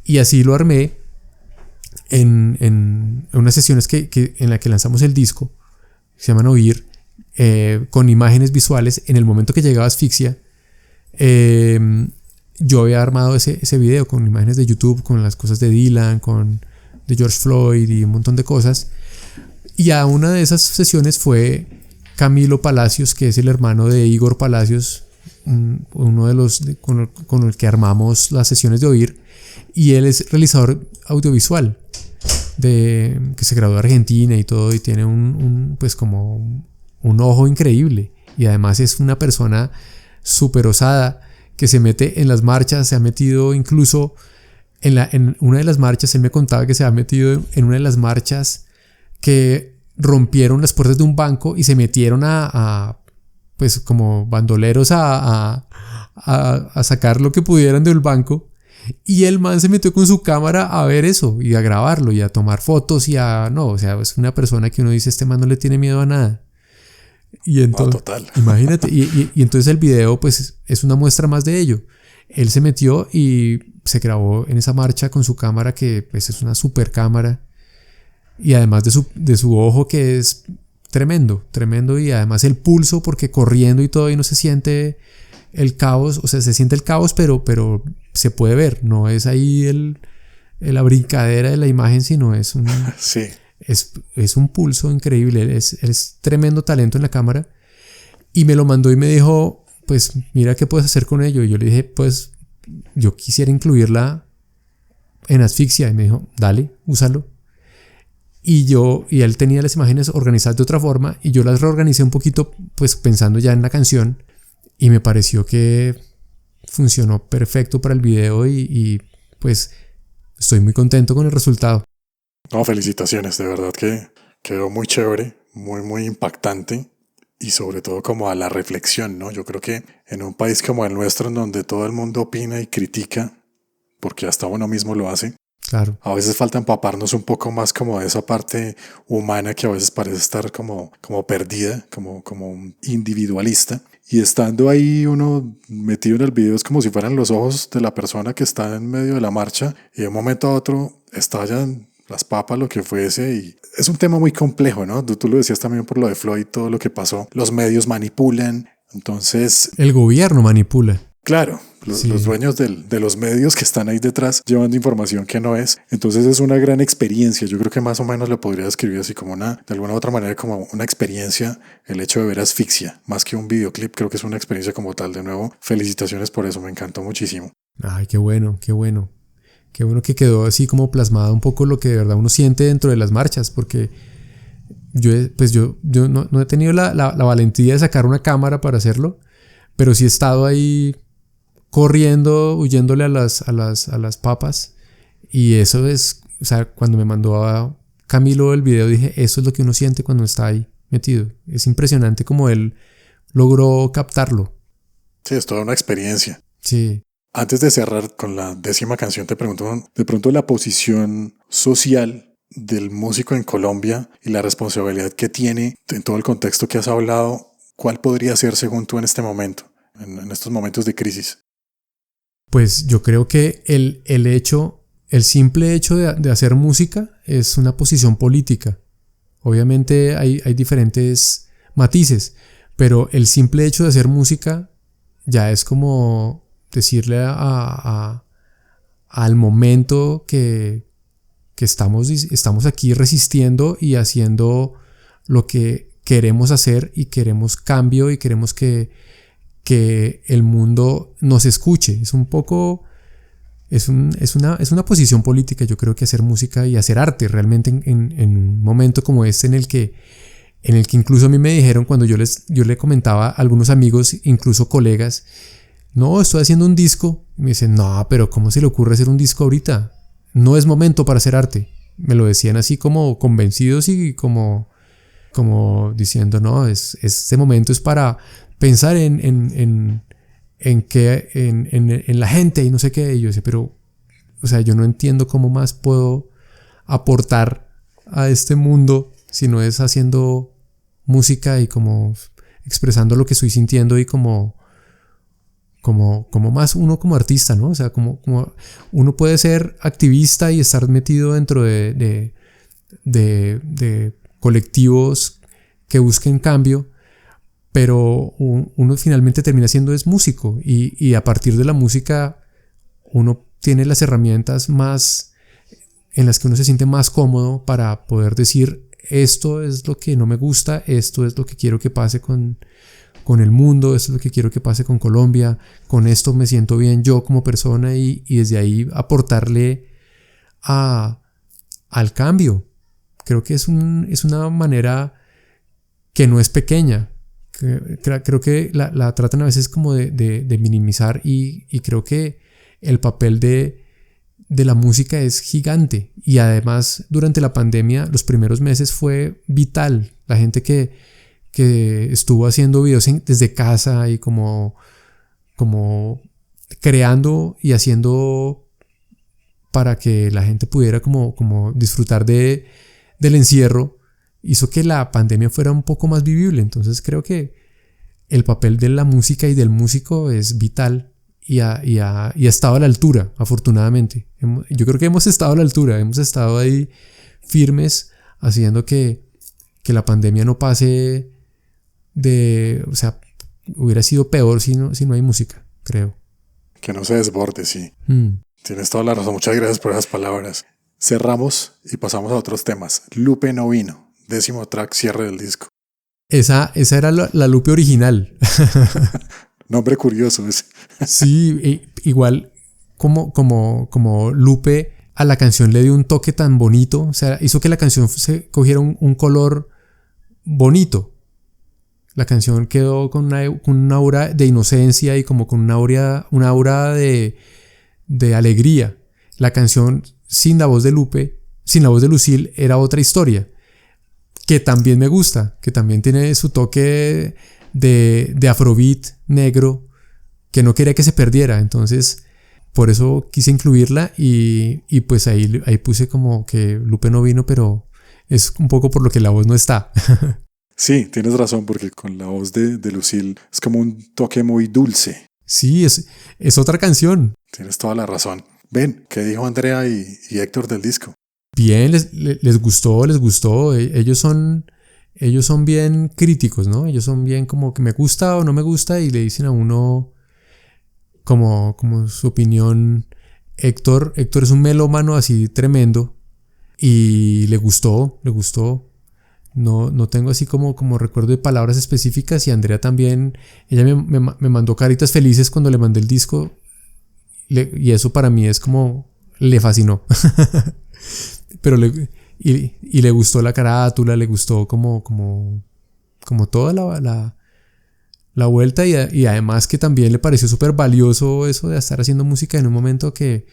Y así lo armé en unas sesiones en las que lanzamos el disco, se llaman Oír, con imágenes visuales. En el momento que llegaba Asfixia, yo había armado ese video con imágenes de YouTube, con las cosas de Dylan, de George Floyd y un montón de cosas. Y a una de esas sesiones fue Camilo Palacios, que es el hermano de Igor Palacios, uno de los con el que armamos las sesiones de Oír, y él es realizador audiovisual que se graduó de Argentina y todo, y tiene pues como un ojo increíble, y además es una persona súper osada que se mete en las marchas. Se ha metido incluso en una de las marchas. Él me contaba que se ha metido en una de las marchas que rompieron las puertas de un banco y se metieron a pues como bandoleros a sacar lo que pudieran del banco. Y el man se metió con su cámara a ver eso y a grabarlo y a tomar fotos no, o sea, es una persona que uno dice, este man no le tiene miedo a nada. Y entonces, No, total. imagínate, y entonces el video pues es una muestra más de ello. Él se metió y se grabó en esa marcha con su cámara, que pues es una super cámara, y además de su ojo, que es tremendo, tremendo, y además el pulso, porque corriendo y todo y no se siente el caos, o sea, se siente el caos, pero se puede ver, no es ahí la brincadera de la imagen, sino es un, Sí. es un pulso increíble, es tremendo talento en la cámara. Y me lo mandó y me dijo, pues mira qué puedes hacer con ello. Y yo le dije, pues yo quisiera incluirla en Asfixia. Y me dijo, dale, úsalo. Y él tenía las imágenes organizadas de otra forma y yo las reorganicé un poquito, pues pensando ya en la canción, y me pareció que funcionó perfecto para el video y pues estoy muy contento con el resultado. No, felicitaciones, de verdad que quedó muy chévere, muy impactante y sobre todo como a la reflexión, ¿no? Yo creo que en un país como el nuestro, en donde todo el mundo opina y critica, porque hasta uno mismo lo hace, Claro. a veces falta empaparnos un poco más como de esa parte humana que a veces parece estar como perdida, como individualista. Y estando ahí uno metido en el video es como si fueran los ojos de la persona que está en medio de la marcha y de un momento a otro estallan las papas, lo que fuese. Y es un tema muy complejo, ¿no? Tú lo decías también por lo de Floyd, todo lo que pasó. Los medios manipulan. Entonces, El gobierno manipula. claro, los dueños de los medios que están ahí detrás llevando información que no es. Entonces es una gran experiencia. Yo creo que más o menos lo podría describir así como de alguna u otra manera, como una experiencia, el hecho de ver Asfixia. Más que un videoclip, creo que es una experiencia como tal. De nuevo, felicitaciones por eso, me encantó muchísimo. Ay, qué bueno, qué bueno. Qué bueno que quedó así como plasmado un poco lo que de verdad uno siente dentro de las marchas, porque yo no he tenido la valentía de sacar una cámara para hacerlo, pero sí he estado ahí corriendo, huyéndole a las papas. Y eso es, o sea, cuando me mandó a Camilo el video, dije, eso es lo que uno siente cuando está ahí metido. Es impresionante como él logró captarlo. Sí, es toda una experiencia. Sí. Antes de cerrar con la 10ª canción, te pregunto, de pronto la posición social del músico en Colombia y la responsabilidad que tiene en todo el contexto que has hablado, ¿cuál podría ser según tú en este momento, en estos momentos de crisis? Pues yo creo que el simple hecho de hacer música es una posición política. Obviamente hay diferentes matices, pero el simple hecho de hacer música ya es como decirle al momento que estamos aquí resistiendo y haciendo lo que queremos hacer, y queremos cambio y queremos que el mundo nos escuche. Es un poco, es una posición política, yo creo, que hacer música y hacer arte realmente en un momento como este en el que incluso a mí me dijeron, cuando yo le comentaba a algunos amigos, incluso colegas, no, estoy haciendo un disco, y me dicen, no, pero ¿cómo se le ocurre hacer un disco ahorita? No es momento para hacer arte. Me lo decían así como convencidos y como diciendo, no, este momento es para pensar en la gente y no sé qué. Y yo decía, pero, o sea, yo no entiendo cómo más puedo aportar a este mundo si no es haciendo música y como expresando lo que estoy sintiendo y como más uno como artista, ¿no? O sea, como uno puede ser activista y estar metido dentro de colectivos que busquen cambio, pero uno finalmente termina siendo es músico, y a partir de la música uno tiene las herramientas más en las que uno se siente más cómodo para poder decir, esto es lo que no me gusta, esto es lo que quiero que pase con el mundo, esto es lo que quiero que pase con Colombia, con esto me siento bien yo como persona, y desde ahí aportarle al cambio. Creo que es una manera que no es pequeña. Creo que la tratan a veces como de minimizar, y creo que el papel de la música es gigante. Y además durante la pandemia los primeros meses fue vital. La gente que que estuvo haciendo videos desde casa y como creando y haciendo para que la gente pudiera como disfrutar del encierro, hizo que la pandemia fuera un poco más vivible. Entonces creo que el papel de la música y del músico es vital y ha estado a la altura, afortunadamente. Yo creo que hemos estado a la altura, hemos estado ahí firmes haciendo que la pandemia no pase o sea, hubiera sido peor si no hay música, creo. Que no se desborde, sí. Tienes toda la razón. Muchas gracias por esas palabras. Cerramos y pasamos a otros temas. Lupe no vino. 10º track, cierre del disco. Esa era la Lupe original. Nombre curioso ese. Sí, igual como Lupe a la canción le dio un toque tan bonito. O sea, hizo que la canción se cogiera un color bonito. La canción quedó con una aura de inocencia y como con una aura de alegría. La canción sin la voz de Lupe, sin la voz de Lucille, era otra historia. Que también me gusta, que también tiene su toque de afrobeat negro, que no quería que se perdiera. Entonces, por eso quise incluirla y pues ahí puse como que Lupe no vino, pero es un poco por lo que la voz no está. Sí, tienes razón, porque con la voz de Lucille es como un toque muy dulce. Sí, es otra canción. Tienes toda la razón. Ven, ¿qué dijo Andrea y Héctor del disco? Bien, les gustó. Ellos son bien críticos, ¿no? Ellos son bien como que me gusta o no me gusta y le dicen a uno como su opinión. Héctor es un melómano así tremendo y le gustó. No tengo así como recuerdo de palabras específicas, y Andrea también, ella me mandó caritas felices cuando le mandé el disco, y eso para mí es como, le fascinó. Pero le gustó la carátula, le gustó como toda la vuelta, y además que también le pareció súper valioso eso de estar haciendo música en un momento que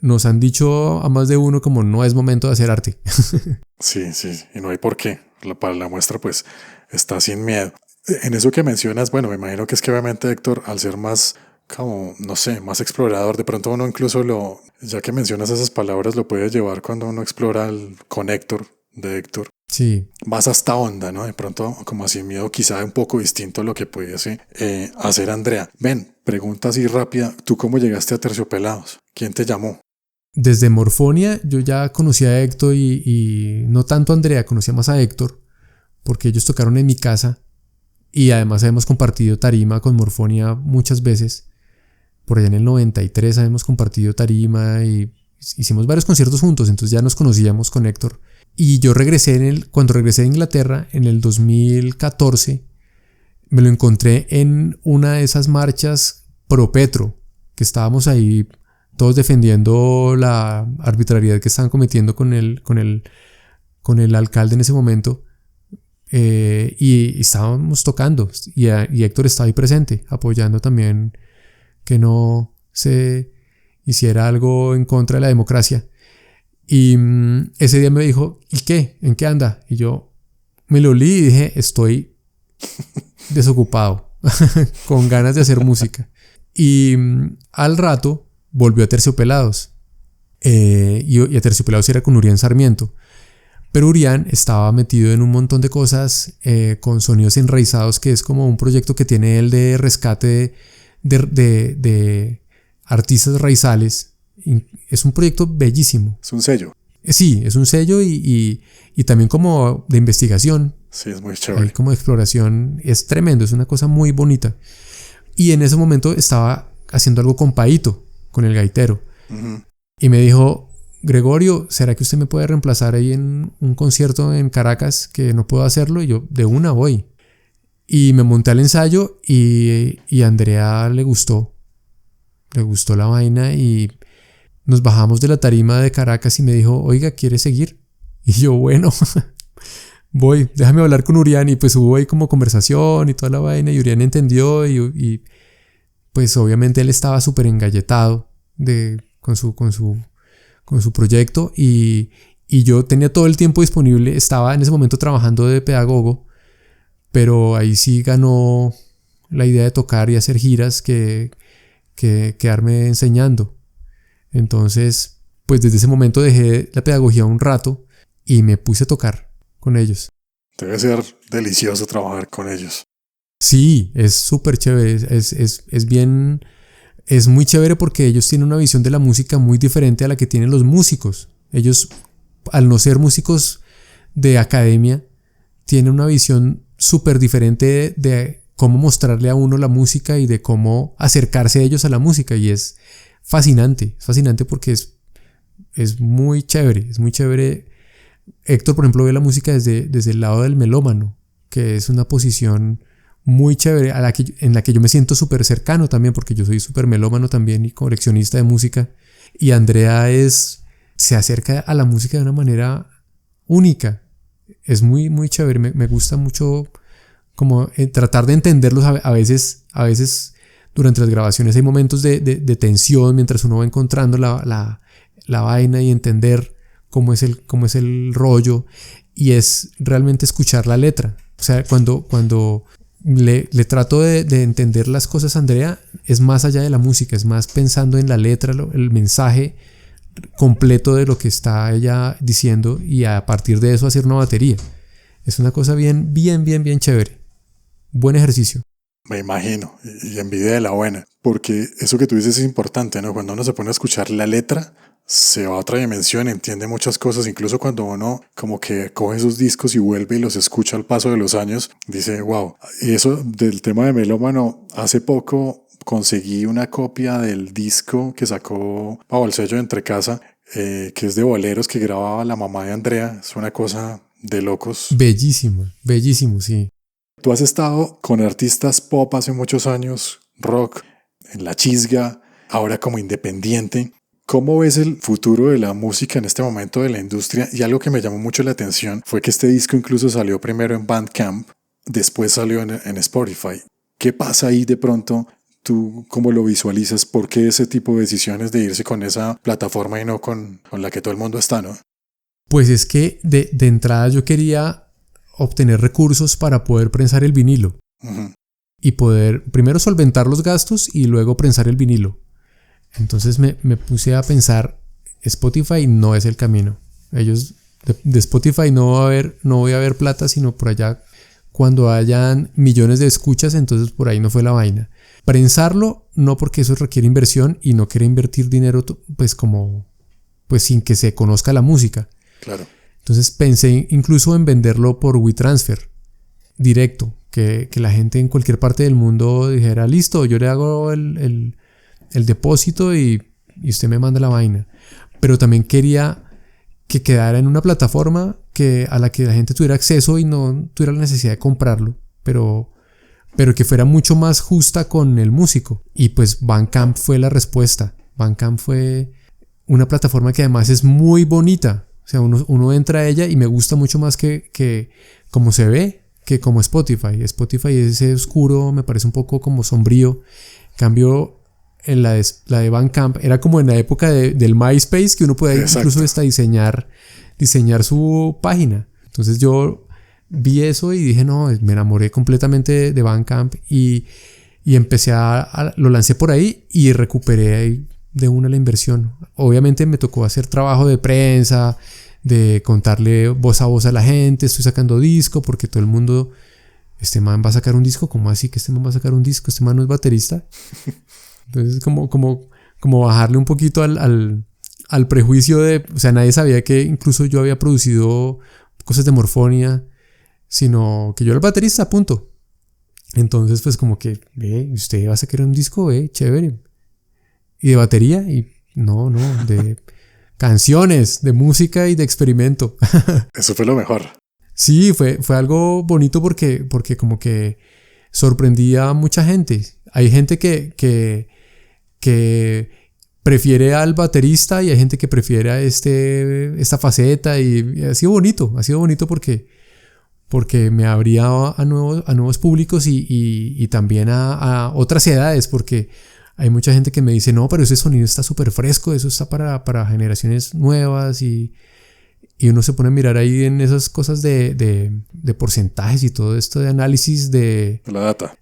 nos han dicho a más de uno como no es momento de hacer arte. Sí, y no hay por qué. Para la muestra pues está Sin Miedo. En eso que mencionas, bueno, me imagino que es que obviamente Héctor, al ser más como, no sé, más explorador, de pronto uno incluso ya que mencionas esas palabras, lo puede llevar cuando uno explora con Héctor, de Héctor. Sí. Más hasta onda, ¿no? De pronto, como Sin Miedo, quizá un poco distinto a lo que pudiese hacer Andrea. Ven, pregunta así rápida, ¿tú cómo llegaste a Terciopelados? ¿Quién te llamó? Desde Morfonia yo ya conocía a Héctor y no tanto a Andrea, conocía más a Héctor, porque ellos tocaron en mi casa y además hemos compartido tarima con Morfonia muchas veces. Por allá en el 93 hemos compartido tarima y hicimos varios conciertos juntos, entonces ya nos conocíamos con Héctor. Y yo cuando regresé de Inglaterra en el 2014, me lo encontré en una de esas marchas pro Petro, que estábamos ahí todos defendiendo la arbitrariedad que estaban cometiendo con el alcalde en ese momento, y estábamos tocando y Héctor estaba ahí presente apoyando también que no se hiciera algo en contra de la democracia. Y ese día me dijo, ¿y qué? ¿En qué anda? Y yo me lo leí y dije, estoy desocupado con ganas de hacer música. Y al rato volvió a Terciopelados, y a Terciopelados era con Urián Sarmiento, pero Urián estaba metido en un montón de cosas con Sonidos Enraizados, que es como un proyecto que tiene él de rescate de artistas raizales. Es un proyecto bellísimo. Es un sello. Sí, es un sello y también como de investigación. Sí, es muy chévere. Ahí como de exploración, es tremendo, es una cosa muy bonita. Y en ese momento estaba haciendo algo con Paito, con el gaitero. Uh-huh. Y me dijo, Gregorio, ¿será que usted me puede reemplazar ahí en un concierto en Caracas que no puedo hacerlo? Y yo, de una voy. Y me monté al ensayo y a Andrea le gustó la vaina y nos bajamos de la tarima de Caracas y me dijo, oiga, ¿quiere seguir? Y yo, bueno, voy, déjame hablar con Urián. Y pues hubo ahí como conversación y toda la vaina, y Urián entendió y pues obviamente él estaba súper engalletado con su proyecto, y yo tenía todo el tiempo disponible. Estaba en ese momento trabajando de pedagogo pero ahí sí ganó la idea de tocar y hacer giras que quedarme enseñando. Entonces, pues desde ese momento dejé la pedagogía un rato y me puse a tocar con ellos. Debe ser delicioso trabajar con ellos. Sí, es súper chévere, es muy chévere porque ellos tienen una visión de la música muy diferente a la que tienen los músicos. Ellos, al no ser músicos de academia, tienen una visión súper diferente de cómo mostrarle a uno la música y de cómo acercarse a ellos a la música, y es fascinante porque es muy chévere. Héctor, por ejemplo, ve la música desde el lado del melómano, que es una posición muy chévere en la que yo me siento súper cercano también, porque yo soy súper melómano también y coleccionista de música. Y Andrea se acerca a la música de una manera única. Es muy, muy chévere. Me gusta mucho como tratar de entenderlos. A veces durante las grabaciones hay momentos de tensión mientras uno va encontrando la vaina y entender cómo es el rollo, y es realmente escuchar la letra. O sea, cuando le trato de entender las cosas a Andrea, es más allá de la música, es más pensando en la letra, el mensaje completo de lo que está ella diciendo, y a partir de eso hacer una batería. Es una cosa bien chévere. Buen ejercicio. Me imagino, y envidia de la buena, porque eso que tú dices es importante, ¿no? Cuando uno se pone a escuchar la letra, se va a otra dimensión, entiende muchas cosas. Incluso cuando uno como que coge esos discos y vuelve y los escucha al paso de los años, dice, wow. Y eso del tema de melómano, hace poco conseguí una copia del disco que sacó bajo el sello de Entrecasa, que es de boleros que grababa la mamá de Andrea. Es una cosa de locos. Bellísimo, sí. Tú has estado con artistas pop hace muchos años, rock, en la chisga, ahora como independiente. ¿Cómo ves el futuro de la música en este momento de la industria? Y algo que me llamó mucho la atención fue que este disco incluso salió primero en Bandcamp, después salió en Spotify. ¿Qué pasa ahí de pronto? ¿Tú cómo lo visualizas? ¿Por qué ese tipo de decisiones de irse con esa plataforma y no con la que todo el mundo está, no? Pues es que de entrada yo quería obtener recursos para poder prensar el vinilo. Uh-huh. Y poder primero solventar los gastos y luego prensar el vinilo. Entonces me puse a pensar, Spotify no es el camino. Ellos de Spotify no voy a ver plata, sino por allá cuando hayan millones de escuchas, entonces por ahí no fue la vaina. Prensarlo no, porque eso requiere inversión y no quiere invertir dinero pues sin que se conozca la música. Claro. Entonces pensé incluso en venderlo por WeTransfer directo, que la gente en cualquier parte del mundo dijera, listo, yo le hago el depósito y usted me manda la vaina. Pero también quería que quedara en una plataforma a la que la gente tuviera acceso y no tuviera la necesidad de comprarlo, pero que fuera mucho más justa con el músico. Y pues Bandcamp fue la respuesta. Bandcamp fue una plataforma que además es muy bonita. O sea, uno entra a ella y me gusta mucho más que como se ve que como Spotify. Spotify es ese oscuro, me parece un poco como sombrío. En cambio, en la de Bandcamp era como en la época del MySpace, que uno podía incluso hasta diseñar su página. Entonces yo vi eso y dije, no, me enamoré completamente de Bandcamp y empecé lo lancé por ahí y recuperé ahí de una la inversión. Obviamente me tocó hacer trabajo de prensa, de contarle voz a voz a la gente, estoy sacando disco, porque todo el mundo, este man va a sacar un disco. ¿Cómo así que este man va a sacar un disco? Este man no es baterista. Entonces como bajarle un poquito al prejuicio o sea, nadie sabía que incluso yo había producido cosas de Morfonia, sino que yo era el baterista, punto. Entonces pues como que, usted va a sacar un disco, chévere. Y de batería, y no, de canciones, de música y de experimento. Eso fue lo mejor. Sí, fue algo bonito porque como que sorprendía a mucha gente. Hay gente que prefiere al baterista y hay gente que prefiere a esta faceta, y ha sido bonito porque me abría a nuevos públicos y también a otras edades, porque hay mucha gente que me dice, no, pero ese sonido está súper fresco, eso está para generaciones nuevas, y Y uno se pone a mirar ahí en esas cosas de porcentajes y todo esto de análisis De la data.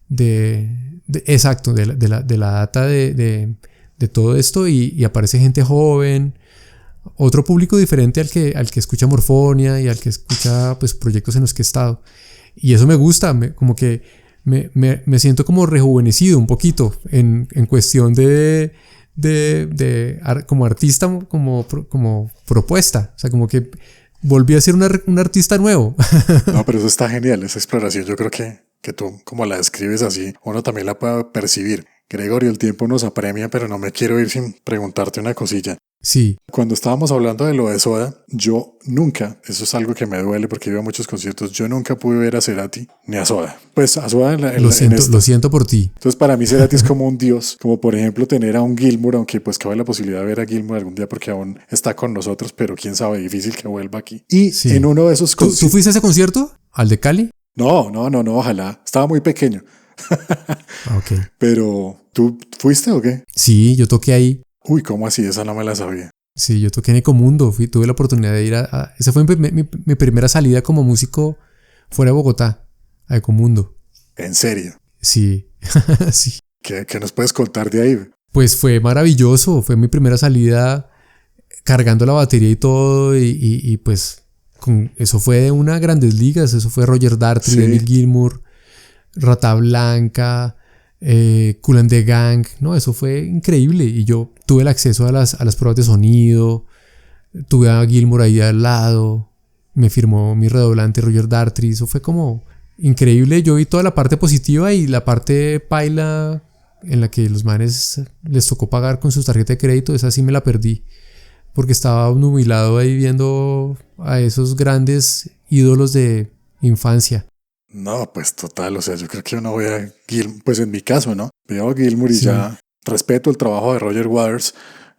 Exacto, de la data de todo esto y aparece gente joven, otro público diferente al que escucha Morfonia y al que escucha pues proyectos en los que he estado. Y eso me gusta, como que me siento como rejuvenecido un poquito en cuestión como artista, como propuesta. O sea, como que volví a ser un artista nuevo. No, pero eso está genial, esa exploración. Yo creo que tú, como la describes así, uno también la puede percibir. Gregorio, el tiempo nos apremia, pero no me quiero ir sin preguntarte una cosilla. Sí. Cuando estábamos hablando de lo de Soda, yo nunca, eso es algo que me duele porque iba a muchos conciertos, yo nunca pude ver a Cerati ni a Soda. Pues a Soda Lo siento por ti. Entonces para mí Cerati es como un dios, como por ejemplo tener a un Gilmour, aunque pues cabe la posibilidad de ver a Gilmour algún día porque aún está con nosotros, pero quién sabe, difícil que vuelva aquí. Y sí. En uno de esos conciertos... ¿Tú fuiste a ese concierto? ¿Al de Cali? No, ojalá. Estaba muy pequeño. Okay. Pero, ¿tú fuiste o qué? Sí, yo toqué ahí. Uy, ¿cómo así? Esa no me la sabía. Sí, yo toqué en Ecomundo. Tuve la oportunidad de ir esa fue mi primera salida como músico fuera de Bogotá, a Ecomundo. ¿En serio? Sí, sí. ¿Qué nos puedes contar de ahí? Pues fue maravilloso. Fue mi primera salida cargando la batería y todo. Y pues eso fue de unas grandes ligas. Eso fue Roger Daltrey, sí. Emil Gilmour, Rata Blanca, Kool and the Gang. No, eso fue increíble. Y yo tuve el acceso a las pruebas de sonido. Tuve a Gilmour ahí al lado. Me firmó mi redoblante Roger Daltrey. Eso fue como increíble. Yo vi toda la parte positiva y la parte paila en la que los manes les tocó pagar con su tarjeta de crédito. Esa sí me la perdí. Porque estaba nubilado ahí viendo a esos grandes ídolos de infancia. No, pues total, o sea, yo creo que uno ve a Gilmour, pues en mi caso, ¿no? Veo a Gilmour y sí. Ya respeto el trabajo de Roger Waters,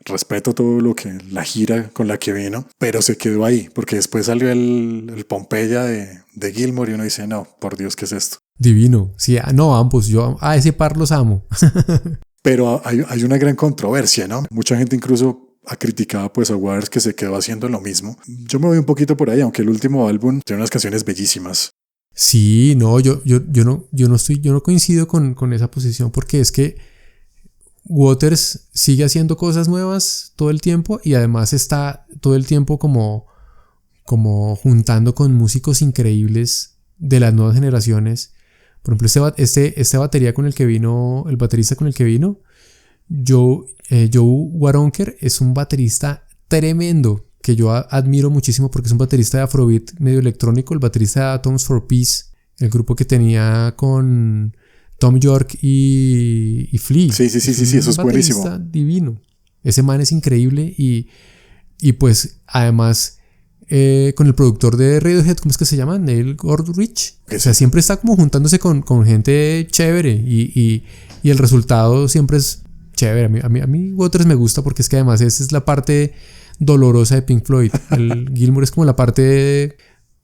respeto todo lo que, la gira con la que vino, pero se quedó ahí, porque después salió el Pompeya de Gilmour y uno dice, no, por Dios, ¿qué es esto? Divino, sí, no, ambos, yo a ese par los amo. Pero hay una gran controversia, ¿no? Mucha gente incluso ha criticado pues a Waters que se quedó haciendo lo mismo. Yo me voy un poquito por ahí, aunque el último álbum tiene unas canciones bellísimas. Sí, no, yo no coincido con esa posición porque es que Waters sigue haciendo cosas nuevas todo el tiempo y además está todo el tiempo como juntando con músicos increíbles de las nuevas generaciones. Por ejemplo, este batería con el que vino, el baterista con el que vino, Joe Waronker, es un baterista tremendo que yo admiro muchísimo porque es un baterista de Afrobeat medio electrónico, el baterista de Atoms for Peace, el grupo que tenía con Tom York y Flea. Sí, eso es buenísimo. Divino. Ese man es increíble y pues además con el productor de Radiohead, ¿cómo es que se llama? Neil Godrich. O sea, siempre está como juntándose con gente chévere y el resultado siempre es chévere. A mí Waters me gusta porque es que además esa es la parte dolorosa de Pink Floyd. El Gilmour es como la parte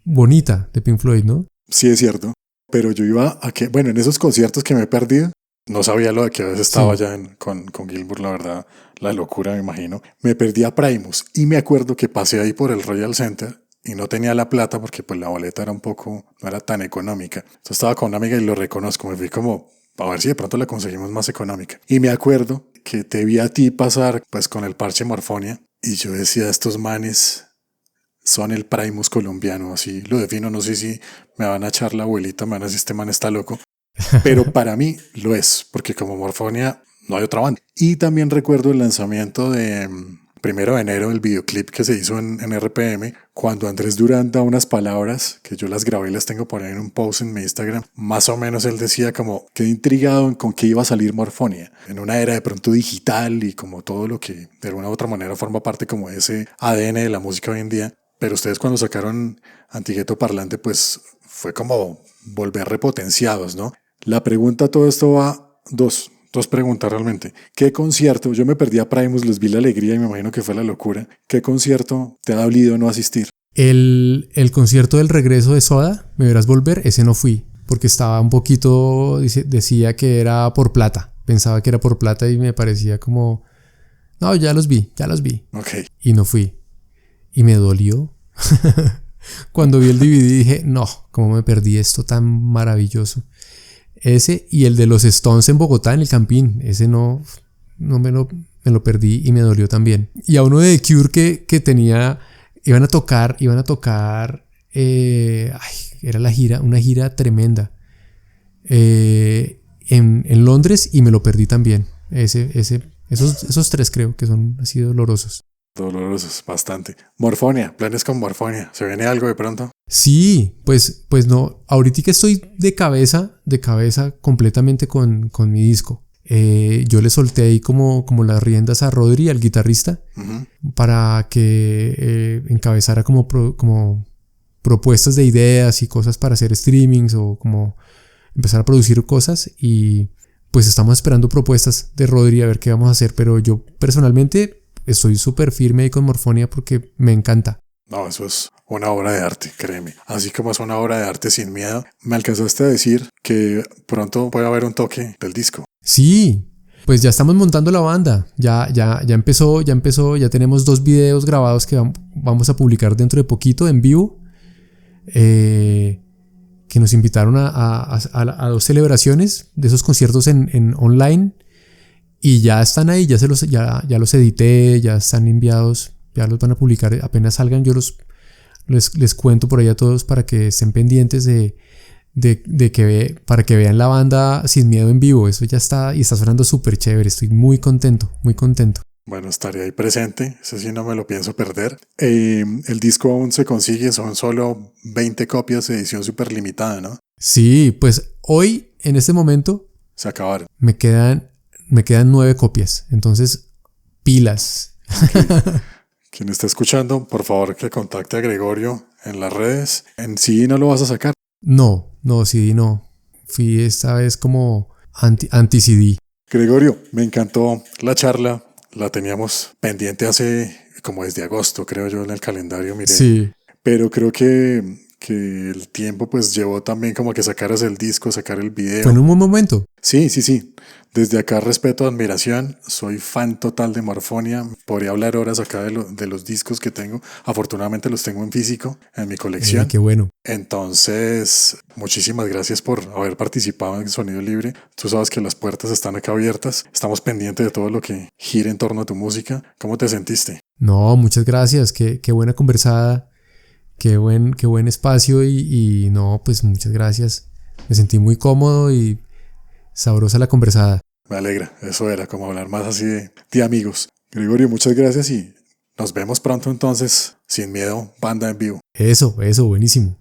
bonita de Pink Floyd, ¿no? Sí, es cierto. Pero yo iba a que, bueno, en esos conciertos que me he perdido, no sabía lo de que a veces estaba ya con Gilmour, la verdad, la locura, me imagino. Me perdí a Primus y me acuerdo que pasé ahí por el Royal Center y no tenía la plata porque pues la boleta era no era tan económica. Entonces estaba con una amiga y lo reconozco, me fui como a ver si de pronto la conseguimos más económica. Y me acuerdo que te vi a ti pasar pues con el parche Morfonia y yo decía, estos manes son el Primus colombiano, así lo defino, no sé si me van a echar la abuelita, me van a decir, este man está loco, pero para mí lo es, porque como Morfonia no hay otra banda. Y también recuerdo el lanzamiento de 1 de enero, el videoclip que se hizo en RPM, cuando Andrés Durán da unas palabras, que yo las grabé y las tengo por ahí en un post en mi Instagram, más o menos él decía como, quedé intrigado con qué iba a salir Morfonia, en una era de pronto digital y como todo lo que de alguna u otra manera forma parte como de ese ADN de la música hoy en día. Pero ustedes cuando sacaron Antigueto Parlante, pues fue como volver repotenciados, ¿no? La pregunta a todo esto va dos preguntas realmente. ¿Qué concierto? Yo me perdí a Primus, les vi la alegría y me imagino que fue la locura. ¿Qué concierto te ha dolido no asistir? El concierto del regreso de Soda, Me Verás Volver, ese no fui, porque estaba un poquito, decía que era por plata. Pensaba que era por plata y me parecía como, no, ya los vi. Okay. Y no fui. Y me dolió. Cuando vi el DVD dije, no, ¿cómo me perdí esto tan maravilloso? Ese y el de los Stones en Bogotá, en el Campín. Ese no me lo perdí y me dolió también. Y a uno de The Cure que tenía, iban a tocar, era una gira tremenda. En Londres y me lo perdí también. Esos tres creo que son así dolorosos. Dolorosos, bastante. Morfonia, planes con Morfonia. ¿Se viene algo de pronto? Sí, pues no. Ahorita que estoy de cabeza completamente con mi disco. Yo le solté ahí como las riendas a Rodri, al guitarrista, para que encabezara como propuestas de ideas y cosas para hacer streamings o como empezar a producir cosas. Y pues estamos esperando propuestas de Rodri a ver qué vamos a hacer. Pero yo personalmente estoy súper firme ahí con Morfonia porque me encanta. No, eso es una obra de arte, créeme. Así como es una obra de arte sin miedo, me alcanzaste a decir que pronto puede haber un toque del disco. Sí, pues ya estamos montando la banda. Ya empezó, ya tenemos 2 videos grabados que vamos a publicar dentro de poquito en vivo. Que nos invitaron a 2 celebraciones de esos conciertos en online. Y ya están ahí, ya los edité, ya están enviados, ya los van a publicar. Apenas salgan, yo les cuento por ahí a todos para que estén pendientes para que vean la banda Sin Miedo en vivo. Eso ya está y está sonando súper chévere. Estoy muy contento, muy contento. Bueno, estaré ahí presente, eso sí no me lo pienso perder. El disco aún se consigue, son solo 20 copias de edición súper limitada, ¿no? Sí, pues hoy, en este momento, se acabaron. Me quedan 9 copias, entonces pilas. Okay. Quien está escuchando, por favor que contacte a Gregorio en las redes. En CD no lo vas a sacar. No, CD no. Fui esta vez como anti-CD. Gregorio, me encantó la charla. La teníamos pendiente hace como desde agosto, creo yo, en el calendario, miré. Sí. Pero creo que el tiempo pues llevó también como que sacaras el disco, sacar el video. Fue en un buen momento. Sí. Desde acá respeto, admiración. Soy fan total de Morfonia. Podría hablar horas acá de los discos que tengo. Afortunadamente los tengo en físico, en mi colección. Qué bueno. Entonces, muchísimas gracias por haber participado en Sonido Libre. Tú sabes que las puertas están acá abiertas. Estamos pendientes de todo lo que gire en torno a tu música. ¿Cómo te sentiste? No, muchas gracias. Qué buena conversada. Qué buen espacio y no, pues muchas gracias. Me sentí muy cómodo y sabrosa la conversada. Me alegra, eso era como hablar más así de amigos. Gregorio, muchas gracias y nos vemos pronto entonces. Sin Miedo, banda en vivo. Eso, buenísimo.